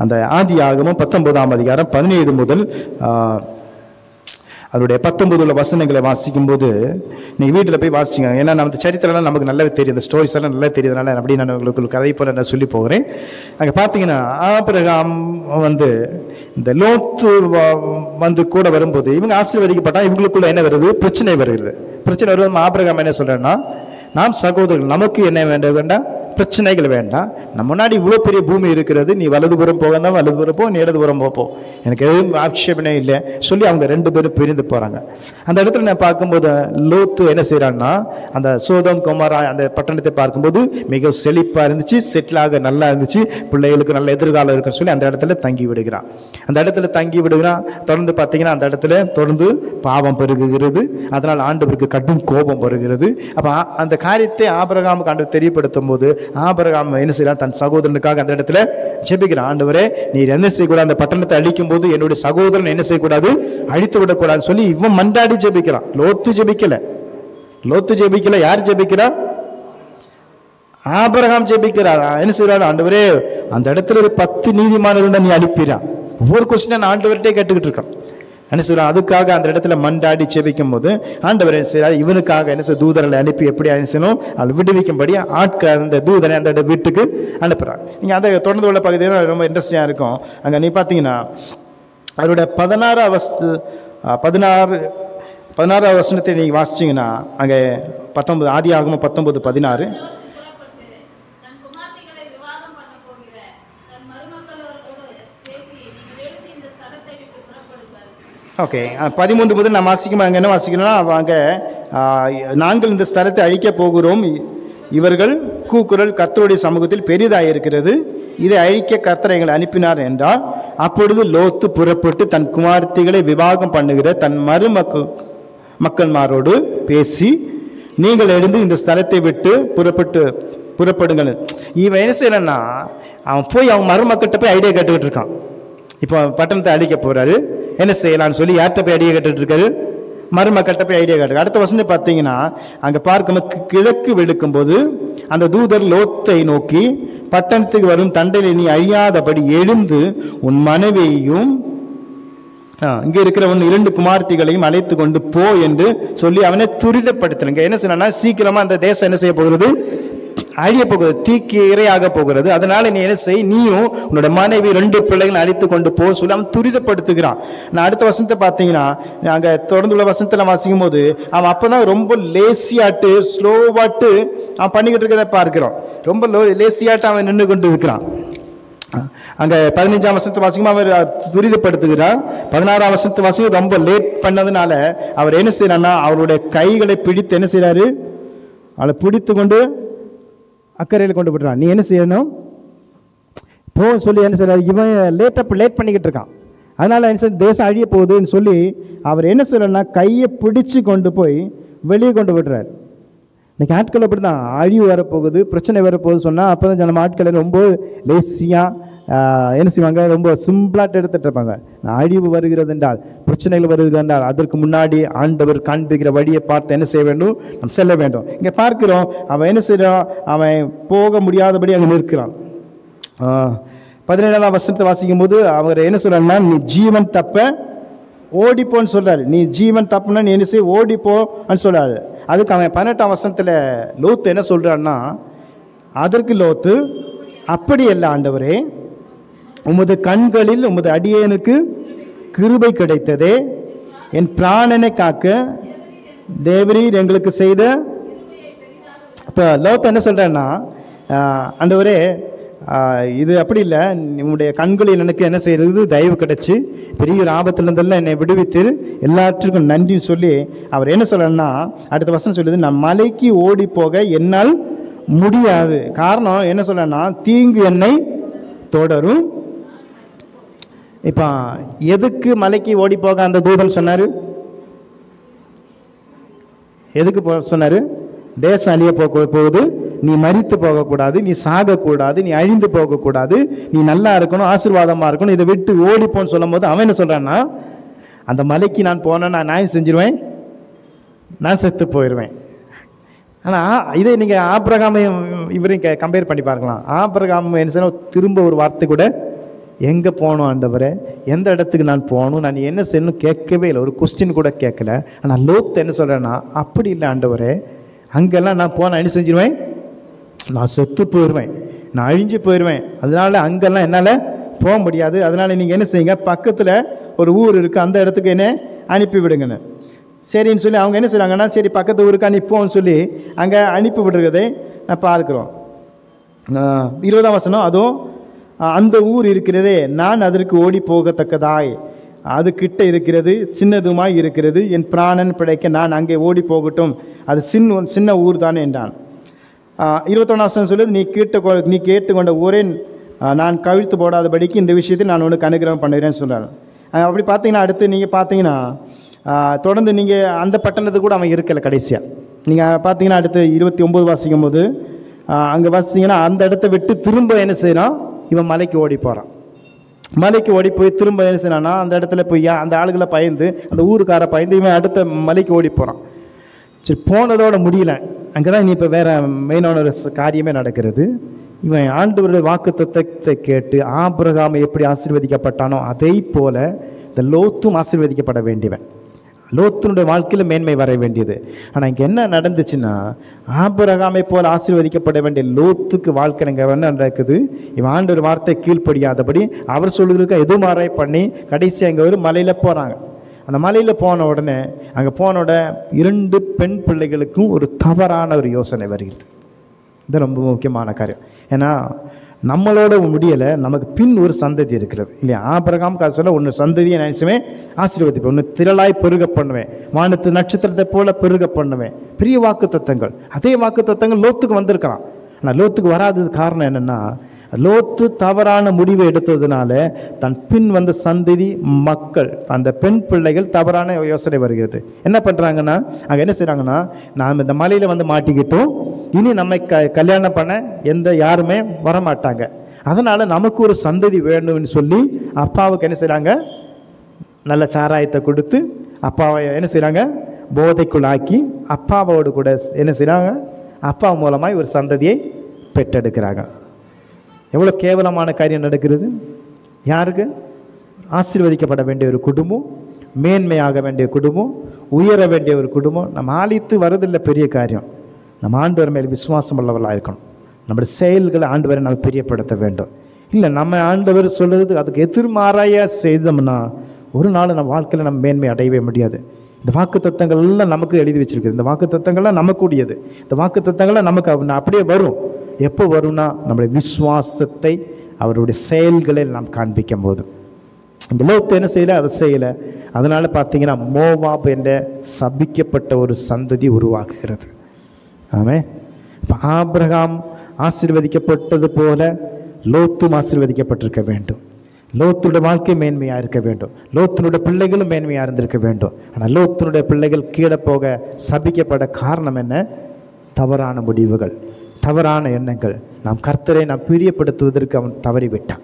அந்த ஆதியாகமம் 19ஆம் அதிகாரம் 17 முதல் அதனுடைய 19 வசனங்களை வாசிக்கும் போது நீங்கள் வீட்டில் போய் வாசிங்க. ஏன்னா நம்ம சரித்திரம்லாம் நமக்கு நல்லாவே தெரியும், இந்த ஸ்டோரிஸ் எல்லாம் நல்லா தெரியுதுனால அப்படி நான் உங்களுக்கு கதை போல நான் சொல்லி போகிறேன். அங்கே பார்த்தீங்கன்னா ஆபிரகாம் இந்த லோத்து கூட வரும்போது இவங்க ஆசீர்வதிக்கப்பட்டா இவங்களுக்குள்ள என்ன வருது, பிரச்சனை வருகிறது. பிரச்சனை வருவது ஆபிரகாம் என்ன சொல்கிறேன்னா, நாம் சகோதரர்கள், நமக்கு என்ன வேண்டாம், பிரச்சனைகள் வேண்டாம். நம்ம முன்னாடி இவ்வளோ பெரிய பூமி இருக்கிறது, நீ வலதுபுறம் போகணும், வலதுபுறம் போ, நீ இடதுபுறம் போ, எனக்கு எதுவும் ஆட்சேபனே இல்லை சொல்லி அவங்க 2 பேரும் பிரிந்து போகிறாங்க. அந்த இடத்துல நான் பார்க்கும்போது லோத்து என்ன செய்கிறான்னா, அந்த சோதம் குமாரா அந்த பட்டணத்தை பார்க்கும்போது மிக செழிப்பாக இருந்துச்சு, செட்டிலாக நல்லா இருந்துச்சு, பிள்ளைகளுக்கு நல்ல எதிர்காலம் இருக்குன்னு சொல்லி அந்த இடத்துல தங்கி விடுகிறான். அந்த இடத்துல தங்கி விடுகிறான். தொடர்ந்து பார்த்தீங்கன்னா அந்த இடத்துல தொடர்ந்து பாவம் பெருகுகிறது. அதனால் ஆண்டவருக்கு கடும் கோபம் வருகிறது. அப்போ அந்த காரியத்தை ஆபிரகாமுக்கு ஆண்டவர் தெரியப்படுத்தும் போது ஆபிரகாம் என்ன செய்யறான், தன் சகோதரனுக்காக அந்த இடத்துல ஜெபிக்கிறான். ஆண்டவரே, நீர் என்ன செய்யக்கூடாது, அந்த பட்டணத்தை அழிக்கும் போது என்னுடைய சகோதரன் என்ன செய்யக்கூடாது, அழித்து விடக்கூடாது சொல்லி இவன் மண்டாடி ஜெபிக்கிறான். லோத்து ஜெபிக்கல. யார் ஜெபிக்கிறா? ஆபிரகாம் ஜெபிக்கிறார். என்ன செய்யறாரு, ஆண்டவரே அந்த இடத்துல ஒரு 10 நீதிமான்கள் நீ அனுப்பிறான். ஒவ்வொரு கொஸ்டின் ஆண்டவர்கிட்டே கேட்டுக்கிட்டு இருக்கான். என்ன சொல்றான், அதுக்காக அந்த இடத்துல மண்டாடி செபிக்கும் போது ஆண்டவர் என்ன செய்யறாரு, இவனுக்காக என்ன செய்ய தூதர்களை அனுப்பி எப்படி செய்யணும், அதை விடுவிக்கும்படி ஆட்கள் அந்த தூதரை அந்த வீட்டுக்கு அனுப்புறாங்க. நீங்க அதை தொடர்ந்து உள்ள பகுதியில் ரொம்ப இன்ட்ரெஸ்டிங்கா இருக்கும். அங்க நீ பார்த்தீங்கன்னா அவரோட 16 வசனத்தை நீங்க வாசிச்சீங்கன்னா அங்க 19 ஆதியாகமம் 19:16 ஓகே 13 முதல் நான் வாசிக்கும். அங்கே என்ன வாசிக்கணும்னா அங்கே நாங்கள் இந்த ஸ்தலத்தை அழிக்க போகிறோம், இவர்கள் கூக்குரல் கர்த்தருடைய சமூகத்தில் பெரிதாக இருக்கிறது, இதை அழிக்க கர்த்தர் எங்களை அனுப்பினார் என்றால், அப்பொழுது லோத்து புறப்பட்டு தன் குமார்த்திகளை விவாகம் பண்ணுகிற தன் மக்கள்மாரோடு பேசி, நீங்கள் எழுந்து இந்த ஸ்தலத்தை விட்டு புறப்படுங்கள். இவன் என்ன செய்யலன்னா அவன் போய் அவன் மருமக்கிட்ட போய் ஐடியா கேட்டுக்கிட்டு இருக்கான். இப்போ பட்டணத்தை அழிக்க போறாரு, என்ன செய்யலாம்னு சொல்லி யார்கிட்ட போய் ஐடியா கேட்டுட்டு இருக்காரு, மருமக்கள்கிட்ட போய் ஐடியா கேட்டு. அடுத்த வசனம் பார்த்தீங்கன்னா அங்கே பார்க்கும்போது கிழக்கு வெளுக்கும் போது அந்த தூதர் லோத்தை நோக்கி, பட்டணத்துக்கு வரும் தண்டையில் நீ அழியாதபடி எழுந்து உன் மனைவியையும் இங்கே இருக்கிற 2 குமார்த்திகளையும் அழைத்து கொண்டு போ என்று சொல்லி அவனை துரிதப்படுத்தலுங்க. என்ன செய்யணும்னா சீக்கிரமா அந்த தேசம் என்ன செய்ய போகிறது, அழிய போகிறது, தீக்கு இரையாக போகிறது. அதனால நீ என்ன செய், நீயும் உன்னோட மனைவி 2 பிள்ளைகளை அழைத்து கொண்டு போ சொல்லி அவன் துரிதப்படுத்துகிறான். நான் அடுத்த வசனத்தை பார்த்தீங்கன்னா அங்கே தொடர்ந்து உள்ள வசனத்தில் வாசிக்கும் போது அவன் அப்பதான் ரொம்ப லேசியாட்டு ஸ்லோவாட்டு அவன் பண்ணிக்கிட்டு இருக்கிறத பார்க்கிறோம். ரொம்ப லேசியாட்டு அவன் நின்று கொண்டு இருக்கிறான். அங்க 15ஆம் வசனத்தை வாசிக்கும் அவர் துரிதப்படுத்துகிறார். 16ஆம் வசனத்தை வாசிக்கும் ரொம்ப லேட் பண்ணதுனால அவர் என்ன செய்யறாருன்னா அவருடைய கைகளை பிடித்து என்ன செய்யறாரு, அவளை பிடித்து கொண்டு அக்கறையில் கொண்டு விடுறான். நீ என்ன செய்யணும் போ சொல்லி என்ன செய்யறாரு, இவன் லேட் பண்ணிக்கிட்டு இருக்கான். அதனால என்ன செய்ய தேசம் அழிய போகுதுன்னு சொல்லி அவர் என்ன செய்யறன்னா கையை பிடிச்சு கொண்டு போய் வெளியே கொண்டு விடுறாரு. இன்னைக்கு ஆட்கள் அப்படி தான், அழிவு வரப்போகுது, பிரச்சனை வரப்போகுது சொன்னால் அப்போ தான் நம்ம ஆட்களை ரொம்ப லேசியாக என்ன செய்வாங்க, ரொம்ப சிம்பிளாக எடுத்துட்டு இருப்பாங்க. அழிவு வருகிறது என்றால், பிரச்சனைகள் வருகிறது என்றால் அதற்கு முன்னாடி ஆண்டவர் காண்பிக்கிற வழியை பார்த்து என்ன செய்ய வேண்டும், நம்ம செல்ல வேண்டும். இங்கே பார்க்கிறோம் அவன் என்ன செய்யறான், அவன் போக முடியாதபடி அங்கே நிற்கிறான். 17ஆம் வசனத்தை வாசிக்கும் போது அவர் என்ன சொல்றாருன்னா, நீ ஜீவன் தப்ப ஓடிப்போன்னு சொல்றாரு. நீ ஜீவன் தப்புனா நீ என்ன செய்ய, ஓடிப்போன்னு சொல்றாரு. அதுக்கு அவன் 18ஆம் வசனத்தில் லோத்து என்ன சொல்றான்னா, அதற்கு லோத்து, அப்படி அல்ல ஆண்டவரே, உமது கண்களில் உமது அடியேனுக்கு கிருபை கிடைத்ததே, என் பிராணனை காக்க தேவரீர் எங்களுக்கு செய்த. இப்போ லோத்து என்ன சொல்றேன்னா, ஆண்டவரே இது அப்படி இல்லை, உன்னுடைய கண்களில் எனக்கு என்ன செய்யறது தயவு கிடைச்சி பெரிய ஒரு ஆபத்திலிருந்தெல்லாம் என்னை விடுவித்து எல்லாற்றுக்கும் நன்றி சொல்லி அவர் என்ன சொல்றேன்னா அடுத்த வசனம் சொல்லுது, நான் மலைக்கு ஓடி போக என்னால் முடியாது. காரணம் என்ன சொல்றேன்னா, தீங்கு என்னை தொடரும். இப்போ எதுக்கு மலைக்கு ஓடி போக அந்த தூதன் சொன்னாரு, எதுக்கு சொன்னாரு, தேசம் அழிய போகுது, நீ மரித்து போகக்கூடாது, நீ சாகக்கூடாது, நீ அழிந்து போகக்கூடாது, நீ நல்லா இருக்கணும், ஆசீர்வாதமா இருக்கணும், இதை விட்டு ஓடிப்போன்னு சொல்லும் போது அவன் என்ன சொல்றான்னா, அந்த மலைக்கு நான் போனேன்னா நான் செஞ்சிருவேன், நான் செத்து போயிடுவேன். ஆனால் இதை நீங்கள் ஆபிரகாமையும் இவரையும் கம்பேர் பண்ணி பார்க்கலாம். ஆபிரகாம் என்ன சொன்ன, திரும்ப ஒரு வார்த்தை கூட எங்கே போகணும் ஆண்டவரே, எந்த இடத்துக்கு நான் போகணும், நான் என்ன செய்யணும் கேட்கவே இல்லை, ஒரு கொஸ்டின் கூட கேட்கல. ஆனால் லோத்து என்ன சொல்கிறேன்னா, அப்படி இல்லை ஆண்டவரே, அங்கெல்லாம் நான் போனால் என்ன செஞ்சிருவேன், நான் செத்து போயிடுவேன், நான் அழிஞ்சு போயிடுவேன், அதனால அங்கெல்லாம் என்னால் போக முடியாது. அதனால் நீங்கள் என்ன செய்யுங்க, பக்கத்தில் ஒரு ஊர் இருக்குது, அந்த இடத்துக்கு என்ன அனுப்பி விடுங்கன்னு. சரின்னு சொல்லி அவங்க என்ன செய்கிறாங்கன்னா, சரி பக்கத்து ஊருக்கு அனுப்போன்னு சொல்லி அங்கே அனுப்பி விடுறதை நான் பார்க்குறோம். 20ஆம் வசனம், அதுவும் அந்த ஊர் இருக்கிறதே, நான் அதற்கு ஓடி போகத்தக்கதாய் அது கிட்ட இருக்கிறது, சின்னதுமாய் இருக்கிறது, என் பிராணன் பிழைக்க நான் அங்கே ஓடி போகட்டும், அது சின்ன ஊர் தானே என்றான். 21ஆம் சொல்லுது, நீ கேட்டுக்கொண்ட ஊரே நான் கவிழ்த்து போடாதபடிக்கு இந்த விஷயத்தில் நான் உனக்கு அனுகிரகம் பண்ணுகிறேன்னு சொல்கிறார். அப்படி பார்த்தீங்கன்னா அடுத்து நீங்கள் பார்த்தீங்கன்னா தொடர்ந்து நீங்கள் அந்த பட்டணத்துக்கு கூட அவன் இருக்கலை. கடைசியாக நீங்கள் பார்த்தீங்கன்னா அடுத்து 29 வாசிக்கும் போது அங்கே வாசிங்கன்னா அந்த இடத்த விட்டு திரும்ப என்ன செய்யறான், இவன் மலைக்கு ஓடி போகிறான். மலைக்கு ஓடி போய் திரும்ப என்ன செய்யறான்னா, அந்த இடத்துல போய் அந்த ஆளுகளை பயந்து, அந்த ஊருக்கார பயந்து இவன் அடுத்த மலைக்கு ஓடி போகிறான். சரி, போனதோட முடியல, அங்கே தான் இனி இப்போ வேற மெயினான ஒரு காரியமே நடக்கிறது. இவன் ஆண்டவருடைய வாக்குத்தத்தத்தை கேட்டு ஆபிரகாம் எப்படி ஆசீர்வதிக்கப்பட்டானோ அதே போல இந்த லோத்தும் ஆசீர்வதிக்கப்பட வேண்டியவன். லோத்தினுடைய வாழ்க்கையில் மேன்மை வர வேண்டியது. ஆனால் இங்கே என்ன நடந்துச்சுன்னா, ஆபிரகாமை போல் ஆசீர்வதிக்கப்பட வேண்டிய லோத்துக்கு வாழ்க்கை இங்கே என்ன நடக்குது, இவன் ஆண்டவர் வார்த்தை கீழ்ப்படியாதபடி அவர் சொல்லுறதுக்கு எதுமாறை பண்ணி கடைசி அங்கே ஒரு மலையில் போகிறாங்க. அந்த மலையில் போன உடனே அங்கே போன உடனே 2 பெண் பிள்ளைகளுக்கும் ஒரு தவறான ஒரு யோசனை வருகிறது. இது ரொம்ப முக்கியமான காரியம். ஏன்னா நம்மளோட முடியலை, நமக்கு பின் ஒரு சந்ததி இருக்கிறது இல்லையா. ஆபிரகாம் சொல்ல ஒன்று சந்ததியை நினைச்சுமே ஆசீர்வதிப்பேன், ஒன்று திரளாய் பெருக பண்ணுவேன், வானத்து நட்சத்திரத்தை போல பெருக பண்ணுவேன். பெரிய வாக்கு தத்தங்கள். அதே வாக்கு தத்தங்கள் லோத்துக்கு வந்திருக்கலாம். ஆனால் லோத்துக்கு வராதது காரணம் என்னென்னா, லோத்து தவறான முடிவை எடுத்ததுனால தன் பின் வந்த சந்ததி மக்கள், அந்த பெண் பிள்ளைகள் தவறான யோசனை வருகிறது. என்ன பண்ணுறாங்கன்னா, அங்கே என்ன செய்கிறாங்கன்னா, நாம் இந்த மலையில் வந்து மாட்டிக்கிட்டோம், இனி நம்மை கல்யாணம் பண்ண யாருமே வரமாட்டாங்க, அதனால் நமக்கு ஒரு சந்ததி வேணும்னு சொல்லி அப்பாவுக்கு என்ன செய்கிறாங்க, நல்ல சாராயத்தை கொடுத்து அப்பாவை என்ன செய்கிறாங்க, போதைக்குள்ளாக்கி அப்பாவோடு கூட என்ன செய்கிறாங்க, அப்பா மூலமாக ஒரு சந்ததியை பெற்றெடுக்கிறாங்க. எவ்வளோ கேவலமான காரியம் நடக்கிறது. யாருக்கு? ஆசீர்வதிக்கப்பட வேண்டிய ஒரு குடும்பம், மேன்மையாக வேண்டிய குடும்பம், உயர வேண்டிய ஒரு குடும்பம். நம்ம ஆளித்து வருதில்லை பெரிய காரியம். நம்ம ஆண்டவர் மேல் விசுவாசம் உள்ளவர்களாக இருக்கணும். நம்முடைய செயல்களை ஆண்டவரை நம்ம பிரியப்படுத்த வேண்டும். இல்லை நம்ம ஆண்டவர் சொல்கிறது அதுக்கு எதிர்மாறாக செய்தோம்னா ஒரு நாள் நம்ம வாழ்க்கையில் நம்ம மேன்மை அடையவே முடியாது. இந்த வாக்கு தத்தங்கள் எல்லாம் நமக்கு எழுதி வச்சிருக்குது. இந்த வாக்கு தத்தங்கள்லாம் நமக்குரியது. இந்த வாக்கு தத்தங்கள்லாம் நமக்கு அப்படியே வரும். எப்போ வரும்னா, நம்முடைய விசுவாசத்தை அவருடைய செயல்களை நாம் காண்பிக்கும் போது. இந்த லோத்து என்ன செய்யலை, அதை செய்யலை. அதனால் பார்த்தீங்கன்னா மோவாப் என்ற சபிக்கப்பட்ட ஒரு சந்ததி உருவாக்குகிறது. ஆமென். இப்போ ஆபிரகாம் ஆசீர்வதிக்கப்பட்டது போல லோத்தும் ஆசீர்வதிக்கப்பட்டிருக்க வேண்டும். லோத்துடைய வாழ்க்கை மேன்மையாக இருக்க வேண்டும். லோத்தினுடைய பிள்ளைகளும் மேன்மையாக இருந்திருக்க வேண்டும். ஆனால் லோத்தினுடைய பிள்ளைகள் கீழே போக சபிக்கப்பட காரணம் என்ன? தவறான முடிவுகள், தவறான எண்ணங்கள். நாம் கர்த்தரை நாம் பிரியப்படுத்துவதற்கு அவன் தவறிவிட்டான்.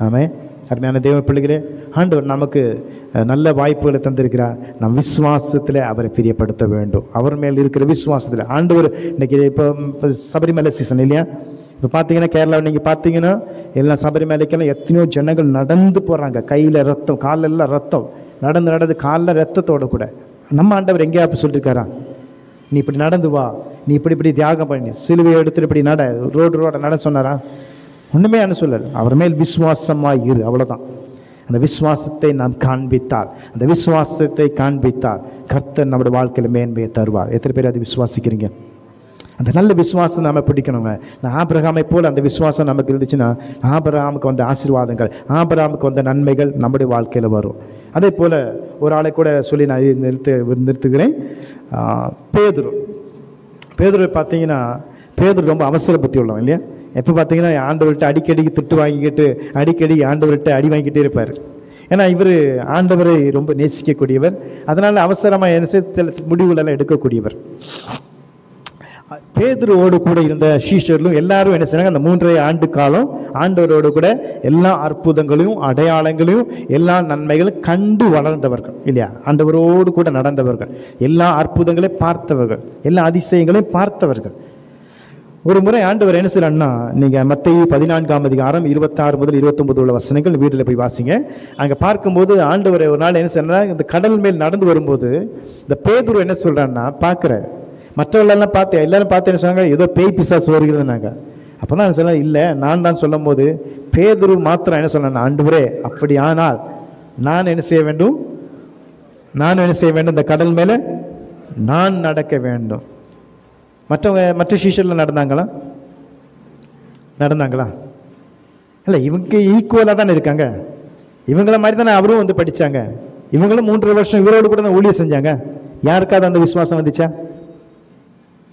ஆமென். அருமையான தேவ பிள்ளைகளே, ஆண்டவர் நமக்கு நல்ல வாய்ப்புகளை தந்திருக்கிறார். நம் விசுவாசத்தில் அவரை பிரியப்படுத்த வேண்டும். அவர் மேல் இருக்கிற விசுவாசத்தில் ஆண்டவர் இன்னைக்கு இப்போ சபரிமலை சீசன் இல்லையா. இப்போ பார்த்தீங்கன்னா கேரளாவில் நீங்கள் பார்த்தீங்கன்னா எல்லாம் சபரிமலைக்கெல்லாம் எத்தனையோ ஜனங்கள் நடந்து போகிறாங்க. கையில் ரத்தம், காலெல்லாம் ரத்தம், நடந்து காலில் ரத்தத்தோடு கூட. நம்ம ஆண்டவர் எங்கேயா அப்படி சொல்லியிருக்காரா, நீ இப்படி நடந்து வா, நீ இப்படி தியாகம் பண்ணி சிலுவையை எடுத்துட்டு இப்படி ரோட நட சொன்னாரா? ஒன்றுமே என்ன சொல்லல. அவர் மேல் விசுவாசமாக இரு, அவ்வளோதான். அந்த விசுவாசத்தை நாம் காண்பித்தால், அந்த விசுவாசத்தை காண்பித்தால் கர்த்தர் நம்முடைய வாழ்க்கையில் மேன்மையை தருவார். எத்தனை பேர் அதை விசுவாசிக்கிறீங்க? அந்த நல்ல விசுவாசம் நாம் பிடிக்கணுங்க. நான் ஆபிரகாமை போல் அந்த விசுவாசம் நமக்கு இருந்துச்சுன்னா ஆபிரகாமுக்கு வந்த ஆசீர்வாதங்கள், ஆபிரகாமுக்கு வந்த நன்மைகள் நம்முடைய வாழ்க்கையில் வரும். அதே போல் ஒரு ஆளை கூட சொல்லி நான் நிறுத்துகிறேன். பேதுரு பார்த்தீங்கன்னா, பேதுரு ரொம்ப அவசர புத்தி உள்ளவன் இல்லையா. எப்போ பார்த்தீங்கன்னா ஆண்டவர்கிட்ட அடிக்கடி திட்டு வாங்கிக்கிட்டு அடிக்கடி ஆண்டவர்கிட்ட அடி வாங்கிக்கிட்டே இருப்பார். ஏன்னா இவர் ஆண்டவரை ரொம்ப நேசிக்கக்கூடியவர். அதனால் அவசரமாக என்ன முடிவுகளெல்லாம் எடுக்கக்கூடியவர். பேதுருவோடு கூட இருந்த சீஷர்களும் எல்லாரும் என்ன செய்றாங்க, அந்த 3.5 ஆண்டு காலம் ஆண்டவரோடு கூட எல்லா அற்புதங்களையும் அடையாளங்களையும் எல்லா நன்மைகளும் கண்டு வளர்ந்தவர்கள் இல்லையா. ஆண்டவரோடு கூட நடந்தவர்கள், எல்லா அற்புதங்களையும் பார்த்தவர்கள், எல்லா அதிசயங்களையும் பார்த்தவர்கள். ஒரு முறை ஆண்டவர் என்ன செய்யறான்னா, நீங்கள் மத்தேயு 14ஆம் அதிகாரம் 26 முதல் 29 உள்ள வசனங்கள் வீட்டில் போய் வாசிங்க. அங்கே பார்க்கும்போது ஆண்டவர் ஒரு நாள் என்ன செய்யறா, இந்த கடல் மேல் நடந்து வரும்போது இந்த பேதுரு என்ன சொல்றான்னா பார்க்குறாரு. மற்றவர்களெல்லாம் பார்த்து எல்லாரும் பார்த்து என்ன சொன்னாங்க, ஏதோ பேய் பிசாசு வருகிறதுனாங்க. அப்போ தான் சொல்ல இல்லை, நான் தான் சொல்லும் போது பேதுரு மாத்திரம் என்ன சொன்னேன், ஆண்டவரே அப்படி ஆனால் நான் என்ன செய்ய வேண்டும், இந்த கடல் மேலே நான் நடக்க வேண்டும். மற்ற சீஷர்கள் நடந்தாங்களா இல்லை, இவங்க ஈக்குவலாக தானே இருக்காங்க. இவங்கள மாதிரி தானே அவரும் வந்து படித்தாங்க. இவங்களும் 3.5 வருஷம் இவரோடு கூட தான் ஊழியம் செஞ்சாங்க. யாருக்காவது அந்த விசுவாசம் வந்துச்சா?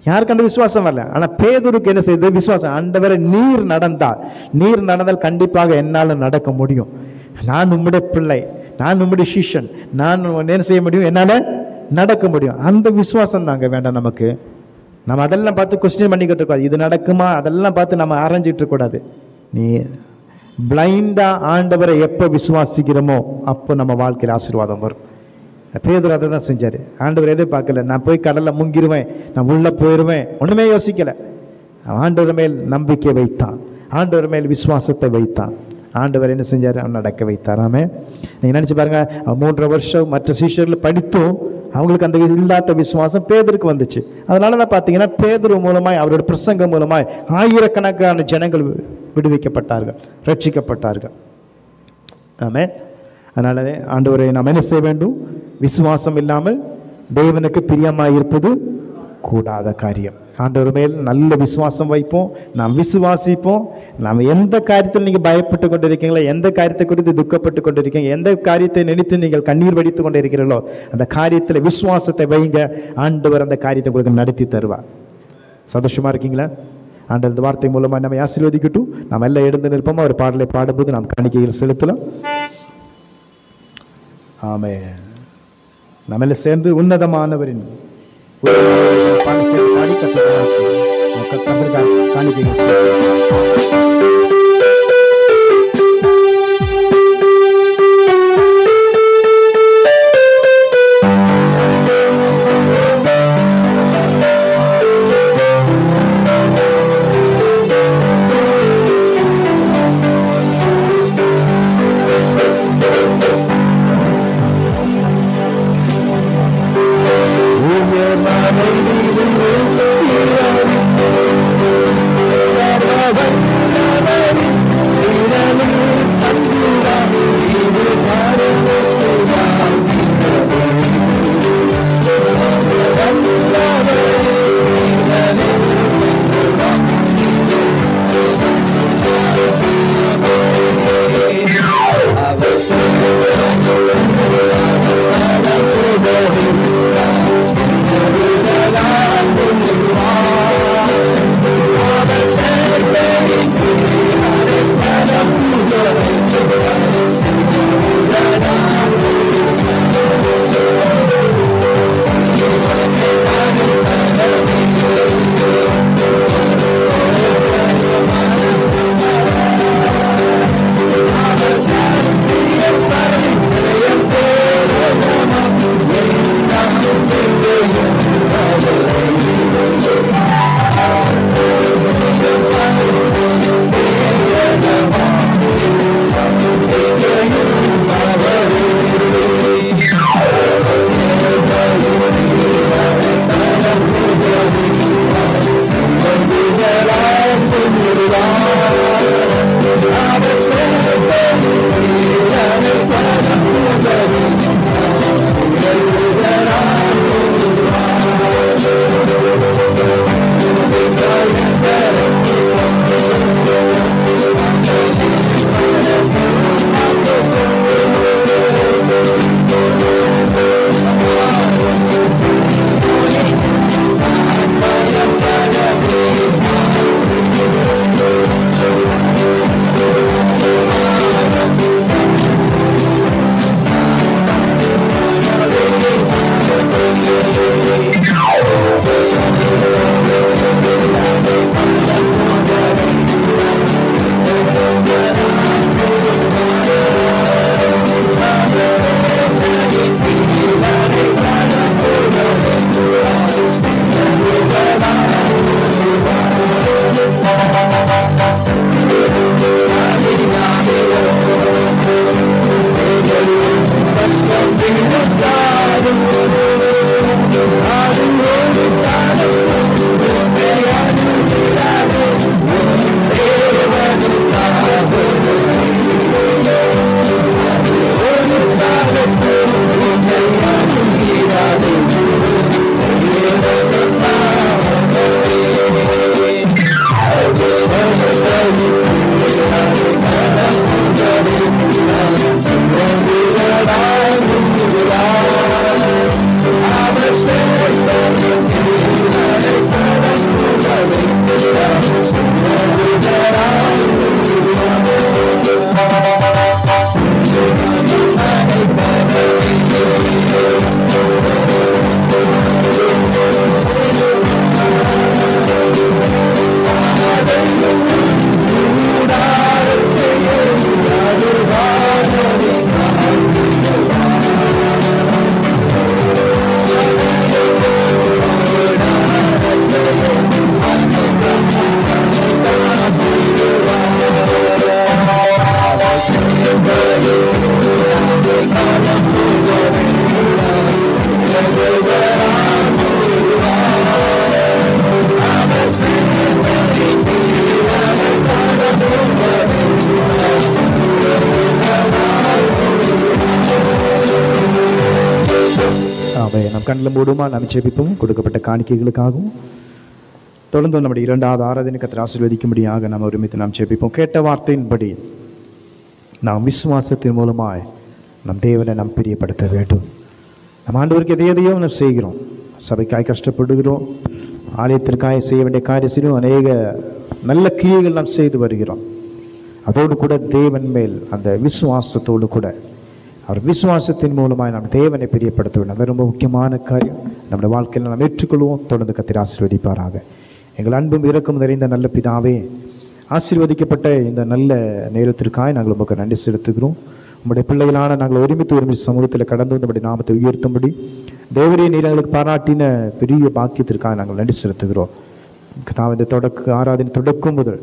யாருக்கு அந்த விசுவாசம் வரல. ஆனால் பேதுருக்கு என்ன செய்யுது, விசுவாசம். ஆண்டவரை நீர் நடந்தால் கண்டிப்பாக என்னால் நடக்க முடியும். நான் உம்முடைய பிள்ளை, நான் உம்முடைய சிஷ்யன், நான் என்ன செய்ய முடியும், என்னால் நடக்க முடியும். அந்த விசுவாசம் தாங்க வேண்டாம் நமக்கு. நம்ம அதெல்லாம் பார்த்து கொஸ்டின் பண்ணிக்கிட்டு இருக்கக்கூடாது. இது நடக்குமா அதெல்லாம் பார்த்து நம்ம ஆராய்ஞ்சிட்டு இருக்கக்கூடாது. நீ பிளைண்டாக ஆண்டவரை எப்போ விசுவாசிக்கிறோமோ அப்போ நம்ம வாழ்க்கையில் ஆசீர்வாதம் வரும். பேதுரு அதை தான் செஞ்சார். ஆண்டவர் எதிர்பார்க்கல, நான் போய் கடலில் முங்கிடுவேன், நான் உள்ளே போயிடுவேன், ஒன்றுமே யோசிக்கலை. ஆண்டவர் மேல் நம்பிக்கை வைத்தான், ஆண்டவர் மேல் விசுவாசத்தை வைத்தான். ஆண்டவர் என்ன செஞ்சார்? அவன் நடக்க வைத்தாராமே. நீங்கள் நினச்சி பாருங்க, 3.5 வருஷம் மற்ற சீஷர்கள் படித்தும் அவங்களுக்கு அந்த இல்லாத விசுவாசம் பேதுருக்கு வந்துச்சு. அதனால தான் பார்த்தீங்கன்னா பேதுரு மூலமாய், அவரோட பிரசங்கம் மூலமாய் ஆயிரக்கணக்கான ஜனங்கள் விடுவிக்கப்பட்டார்கள், ரட்சிக்கப்பட்டார்கள். ஆமென். அதனால ஆண்டவரை நாம் என்ன செய்ய வேண்டும்? விசுவாசம் இல்லாமல் தேவனுக்கு பிரியமாக இருப்பது கூடாத காரியம். ஆண்டவர் மேல் நல்ல விசுவாசம் வைப்போம், நாம் விசுவாசிப்போம். நாம் எந்த காரியத்தில் நீங்கள் பயப்பட்டு கொண்டு இருக்கீங்களோ, எந்த காரியத்தை குறித்து துக்கப்பட்டு கொண்டு இருக்கீங்க, எந்த காரியத்தை நினைத்து நீங்கள் கண்ணீர் வடித்து கொண்டு இருக்கிறீர்களோ, அந்த காரியத்தில் விசுவாசத்தை வைங்க. ஆண்டவர் அந்த காரியத்தை உங்களுக்கு நடத்தி தருவார். சந்தோஷமா இருக்கீங்களா? ஆண்டவர் இந்த வார்த்தை மூலமாக நம்ம ஆசீர்வதிக்கட்டும். நாம் எல்லாம் எழுந்து நிற்போம். ஒரு பாடலை பாடும்போது நாம் காணிக்கையில் செலுத்தலாம். ஆமென். நம்ம எல்லாம் சேர்ந்து உன்னதமானவரின் பாடி காணிக்கையில் Sarva கண்ணில் மூடுமா நாம் ஜெபிப்போம். கொடுக்கப்பட்ட காணிக்கைகளுக்காகவும் தொடர்ந்து நம்முடைய இரண்டாவது ஆராதனை கர்த்தர் ஆசீர்வதிக்கும்படியாக நாம் ஒருமித்து நாம் ஜெபிப்போம். கேட்ட வார்த்தையின்படி நாம் விசுவாசத்தின் மூலமாய் நம் தேவனை நாம் பிரியப்படுத்த வேண்டும். நம் ஆண்டவருக்கு எதையோ நாம் செய்கிறோம். சபைக்காய் கஷ்டப்படுகிறோம், ஆலயத்திற்காக செய்ய வேண்டிய காரியத்திலும் அநேக நல்ல கிரியைகள் நாம் செய்து வருகிறோம். அதோடு கூட தேவன் மேல் அந்த விசுவாசத்தோடு கூட அவர் விசுவாசத்தின் மூலமாய் நாம் தேவனை பிரியப்படுத்த வேண்டும். அது ரொம்ப முக்கியமான காரியம். நம்முடைய வாழ்க்கையில் நாம் ஏற்றுக்கொள்வோம். தொடர்ந்து கர்த்தர் ஆசீர்வதிப்பாராக. எங்கள் அன்பும் இரக்கம் நிறைந்த நல்ல பிதாவே, ஆசீர்வதிக்கப்பட்ட இந்த நல்ல நேரத்திற்காக நாங்கள் உங்களுக்கு நன்றி செலுத்துகிறோம். உங்களுடைய பிள்ளைகளான நாங்கள் ஒருமித்து சமூகத்தில் கடந்து வந்து நம்முடைய நாமத்தை உயர்த்தும்படி தேவரே நீர் எங்களுக்கு பாராட்டின பெரிய பாக்கியத்திற்காக நாங்கள் நன்றி செலுத்துகிறோம். நாம் இந்த ஆராதனை தொடக்கும் முதல்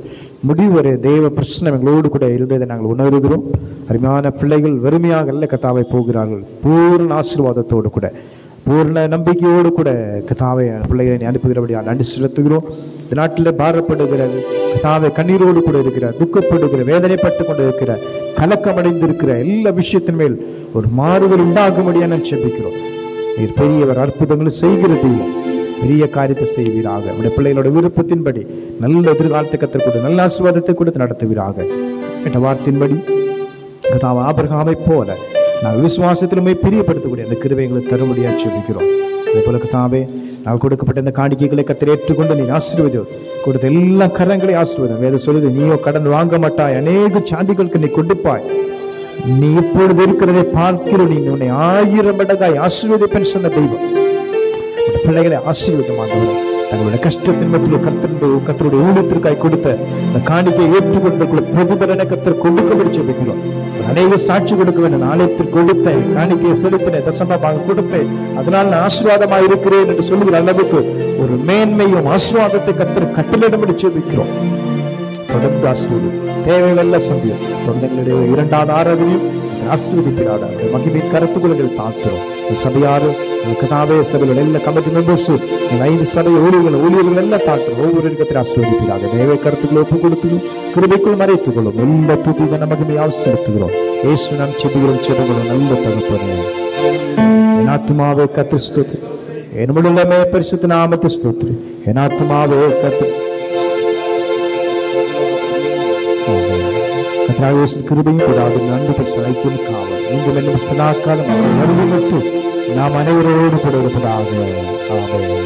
முடிவு வரை தேவ பிரச்சனை எங்களோடு கூட இருந்ததை நாங்கள் உணர்கிறோம். அருமையான பிள்ளைகள் வெறுமையாக அல்ல கர்த்தாவை போகிறார்கள், பூர்ண ஆசீர்வாதத்தோடு கூட பூர்ண நம்பிக்கையோடு கூட கர்த்தாவை பிள்ளைகளை அனுப்புகிறபடியாக நன்றி செலுத்துகிறோம். இந்த நாட்டில் பாரப்படுகிற கர்த்தாவை கண்ணீரோடு கூட இருக்கிற, துக்கப்படுகிற, வேதனைப்பட்டு கொண்டு இருக்கிற, கலக்கமடைந்திருக்கிற எல்லா விஷயத்தின் மேல் ஒரு மாறுதல் உண்டாகும்படியாக நான் ஜெபிக்கிறோம். நீர் பெரியவர், அற்புதங்களை செய்கிற தெய்வம், பெரிய காரியத்தை செய்வீராக. உடைய பிள்ளைகளோட விருப்பத்தின்படி நல்ல எதிர்காலத்தை கற்றுக் கொடு, நல்ல ஆசீர்வாதத்தை கொடுத்து நடத்துவீராக. என்ற வார்த்தையின்படி கர்த்தாவே ஆபிரகாமை போல நாங்கள் விசுவாசத்திலுமே பிரியப்படுத்தக்கூடிய அந்த கிருபைகளை தரும்படியாக ஜெபிக்கிறோம். அதே போல கர்த்தாவே நாங்கள் கொடுக்கப்பட்ட இந்த காணிக்கைகளை கர்த்தர் ஏற்றுக்கொண்டு நீ ஆசீர்வதியும், கொடுத்த எல்லா கரங்களை ஆசீர்வதியும். வேறு சொல்லுது, நீயோ கடன் வாங்க மாட்டாய், அநேக சாதிகளுக்கு நீ கொடுப்பாய், நீ இப்பொழுது இருக்கிறதை பார்க்கிறோம், நீ உன்னை 1000 மடங்காய் ஆசீர்வதிப்பேன்னு சொன்ன தெய்வம் பிள்ளைகளை ஆசீர்வதிமாண்டவர். தங்களுடைய கஷ்டத்தின் மத்தியில் கர்த்தருடைய ஊழியத்திற்காய் கொடுத்த அந்த காணிக்கையை ஏற்றுக்கொண்ட பிரதிபலனை கர்த்தர் கொடுக்க ஜெபிக்கிறோம். அநேக சாட்சி கொடுக்க வேண்டும். ஆலயத்திற்கு கொடுத்த காணிக்கையை செலுத்தின, தசமமாக கொடுப்பேன், அதனால் நான் ஆசீர்வாதமாக இருக்கிறேன் என்று சொல்லுகிற அளவுக்கு ஒரு மேன்மையும் ஆசீர்வாதத்தை கர்த்தர் கட்டளையிடும்படி ஜெபிக்கிறோம். தொடர்ந்து ஆசீர்வதி, தேவைகள் எல்லாம் சந்தியும். தொடர்ந்துடைய இரண்டாவது ஆராதனையும் ஆசீர்வதிக்கிறார். மகிமையின் கருத்துக்கள் தாத்துறோம். சபையாரு கதாவே சபையில் எல்லா கமிட்டி மெம்பர்ஸ் 5 சபை ஊழியர்கள் எல்லாம் தாத்துறோம். ஒவ்வொரு இடத்தில் ஆசீர்வதிக்கிறாங்க. தேவை கருத்துக்களை ஒப்புக் கொடுத்துடும், கிருபைக்குள் மறைத்துக் கொள்ளும். எல்லா துதிகளை மகிமையாக செலுத்துகிறோம். இயேசு நாம் செபிக்கிறோம் நல்ல தகப்பனே. என் ஆத்துமாவே கர்த்தரை ஸ்தோத்திரி, என் முழுமே பரிசுத்த நாமத்தை ஸ்தோத்திரி. என் ஆத்துமாவே கர்த்தர் கிருபையும் கூடாது நன்கு ஐக்கியம் காவல் நீங்கள் என்ன சதாக்காலம் வருவதற்கு நாம் அனைவரோடு கூட இருப்பதாக. ஆமென்.